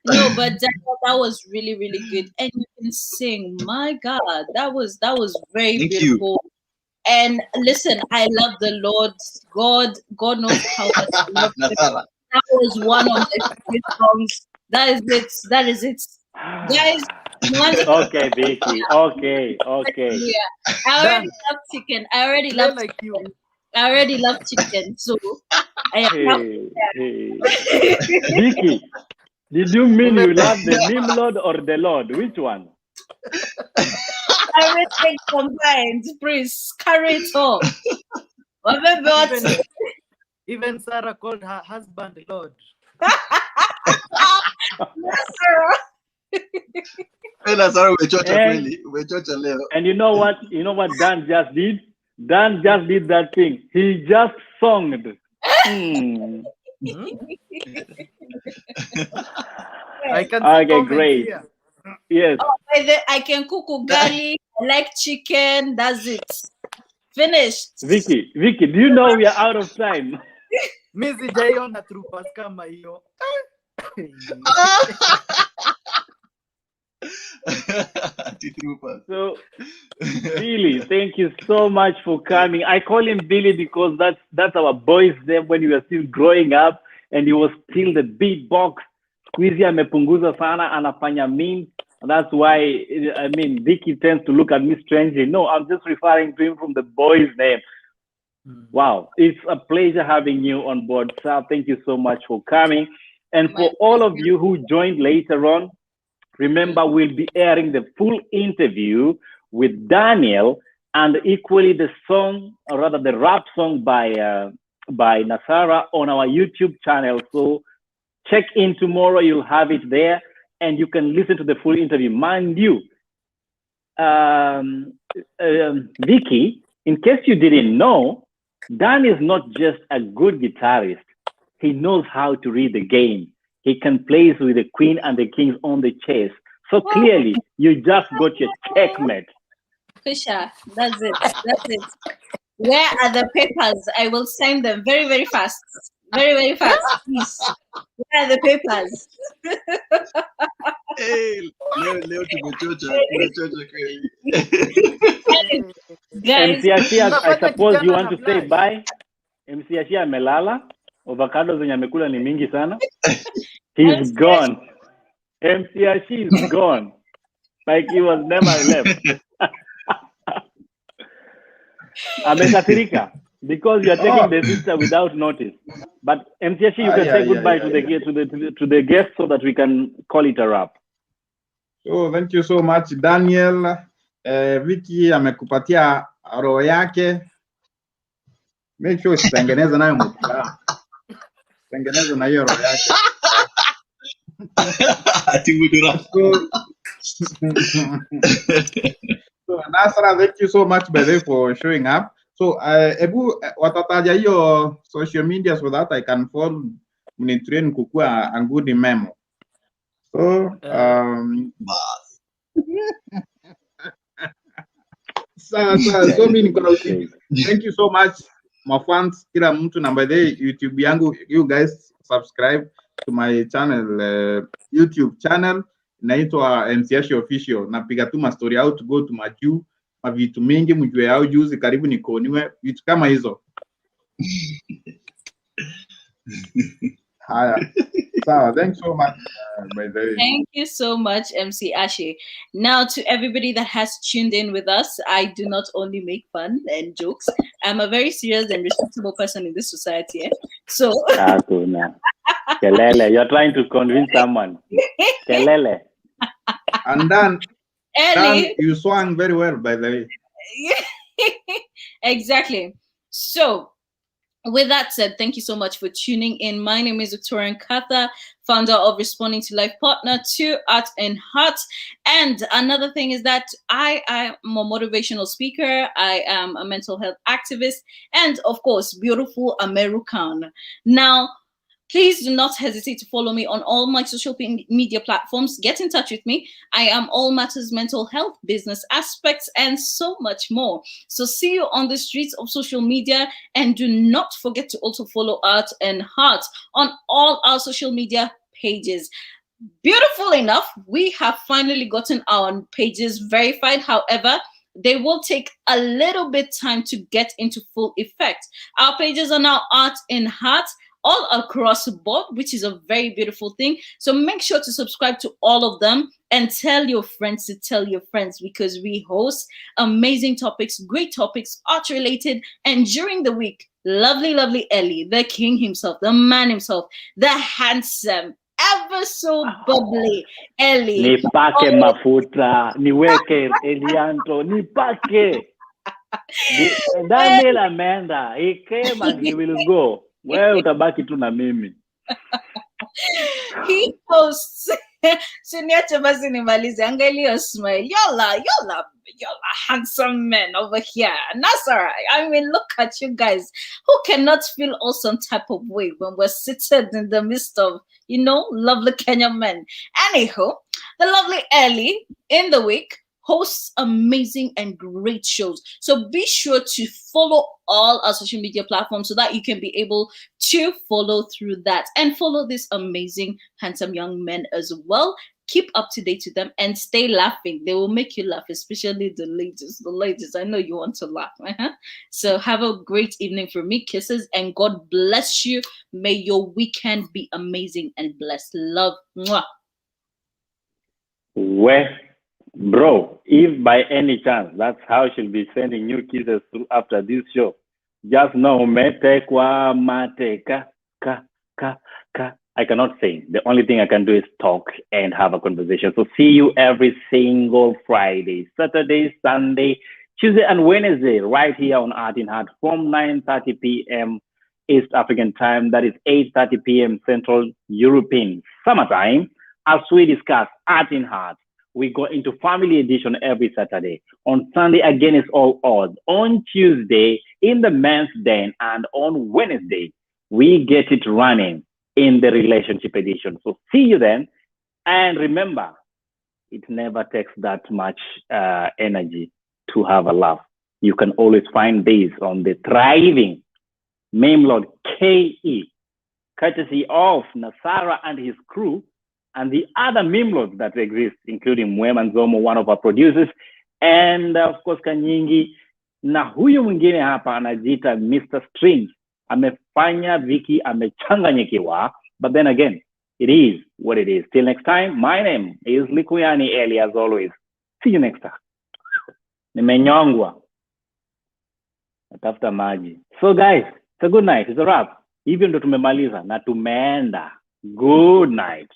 Speaker 1: No, but that was really, really good. And you can sing. My God, that was very beautiful. And listen, I love the Lord. God knows how much I love him. That was one of the favorite songs. That is it. Guys,
Speaker 2: okay, Vicky. Okay.
Speaker 1: Yeah. I already love chicken. I already love chicken. So
Speaker 2: Vicky, did you mean you love the MemeLord or the Lord? Which one?
Speaker 1: Everything combined, please carry it on.
Speaker 6: Even Sarah called her husband Lord.
Speaker 1: Yes, sir.
Speaker 2: And you know what? You know what Dan just did? Dan just did that thing. He just songed.
Speaker 8: I can
Speaker 2: Okay, great.
Speaker 8: here.
Speaker 2: Yes.
Speaker 1: I can cook ugali, I like chicken, that's it. Finished.
Speaker 2: Vicky, do you know we are out of time?
Speaker 8: Mimi jaiona troopers kama hiyo.
Speaker 2: So, Billy, thank you so much for coming. I call him Billy because that's our boy's name when we were still growing up, and he was still the beatbox. Squeezy amepunguza sana, anafanya memes. That's why, I mean, Vicky tends to look at me strangely. No, I'm just referring to him from the boy's name. Wow, it's a pleasure having you on board, sir. Thank you so much for coming. And for all of you who joined later on, remember, we'll be airing the full interview with Daniel and equally the song, or rather the rap song by Nasara on our YouTube channel. So check in tomorrow, you'll have it there, and you can listen to the full interview. Mind you, Vicky, in case you didn't know, Dan is not just a good guitarist. He knows how to read the game. He can play with the queen and the kings on the chess. So clearly, you just got your checkmate.
Speaker 1: Fisher, that's it. That's it. Where are the papers? I will sign them very, very fast. Very, very fast, please. Where are the papers? Guys,
Speaker 2: MC Ashia, I suppose you want to say bye. MC Ashia amelala. Avocado zenye amekula ni mingi sana. He's gone. MC Ashia is gone. Like he was never left. Amekasirika because you are taking the sister without notice. But MC Ashia, you can say goodbye to the guests so that we can call it a wrap.
Speaker 5: So thank you so much, Daniel. Vicky amekupatia roho yake. Make sure usitengeneze nayo mtaa. Tengeneza na hiyo roho yake. So Nasra, thank you so much by the way for showing up. So ebu watataja hiyo social media so that I can follow mnitrain kukua a good memo. So so mimi thank you so much my fans, kila mtu, na by the way, YouTube yangu, you guys subscribe to my channel, YouTube channel inaitwa MC Official. Napiga tu ma story out, go to majuu mavitu mingi mjue yao, juzi karibu nikoniwe vitu kama hizo. Haya. So, thanks so much, by the way.
Speaker 1: Thank you so much, MC Ashe. Now, to everybody that has tuned in with us, I do not only make fun and jokes. I'm a very serious and responsible person in this society. Eh? So,
Speaker 2: Kelele, you're trying to convince someone. Kelele.
Speaker 5: And then you swung very well, by the way.
Speaker 1: Exactly. So, with that said, thank you so much for tuning in. My name is Victoria Nkatha, founder of Responding to Life partner to Art and Heart. And another thing is that I am a motivational speaker. I am a mental health activist. And of course, beautiful American. Now, please do not hesitate to follow me on all my social media platforms. Get in touch with me. I am all matters mental health, business aspects, and so much more. So see you on the streets of social media. And do not forget to also follow Art and Heart on all our social media pages. Beautiful enough, we have finally gotten our pages verified. However, they will take a little bit time to get into full effect. Our pages are now Art and Heart all across the board, which is a very beautiful thing. So make sure to subscribe to all of them and tell your friends to tell your friends, because we host amazing topics, great topics, art related. And during the week, lovely Eli, the king himself, the man himself, the handsome, ever so bubbly Eli.
Speaker 2: Nipake mafuta, niweke Elianto, nipake. Daniel Amanda, he came and he will go. Well, utabaki tu na mimi.
Speaker 1: he posts. Suniache basi nimalize. Angalia smile. Y'all are handsome men over here. And that's all right. I mean, look at you guys. Who cannot feel all some type of way when we're seated in the midst of, lovely Kenyan men? Anyhow, the lovely Ellie in the week hosts amazing and great shows. So be sure to follow all our social media platforms so that you can be able to follow through that and follow these amazing, handsome young men as well. Keep up to date with them and stay laughing. They will make you laugh, especially the ladies. The ladies, I know you want to laugh. So have a great evening from me. Kisses and God bless you. May your weekend be amazing and blessed. Love. Mwah.
Speaker 2: Well, bro, if by any chance that's how she'll be sending you kisses through after this show, just know metekwa mateka ka ka ka. I cannot sing. The only thing I can do is talk and have a conversation. So see you every single Friday, Saturday, Sunday, Tuesday, and Wednesday, right here on Art in Heart from 9:30 p.m. East African time. That is 8:30 p.m. Central European summertime. As we discuss Art in Heart, we go into family edition every Saturday. On Sunday, again, it's all odds. On Tuesday, in the men's den, and on Wednesday, we get it running in the relationship edition. So see you then. And remember, it never takes that much energy to have a laugh. You can always find these on the thriving MemeLord KE, courtesy of Nasara and his crew, and the other MemeLords that exist, including Mwema Nzomo, one of our producers, and of course Kanyingi, na huyu mwingine hapa anajiita Mr. Strings. Amefanya Vicky amechanganyikiwa, but then again, it is what it is. Till next time, my name is Likuyani Eli, as always. See you next time. Nimenyongwa. Natafuta maji. So guys, it's a good night. It's a wrap. Hivyo ndo tumemaliza na tumeenda. Good night.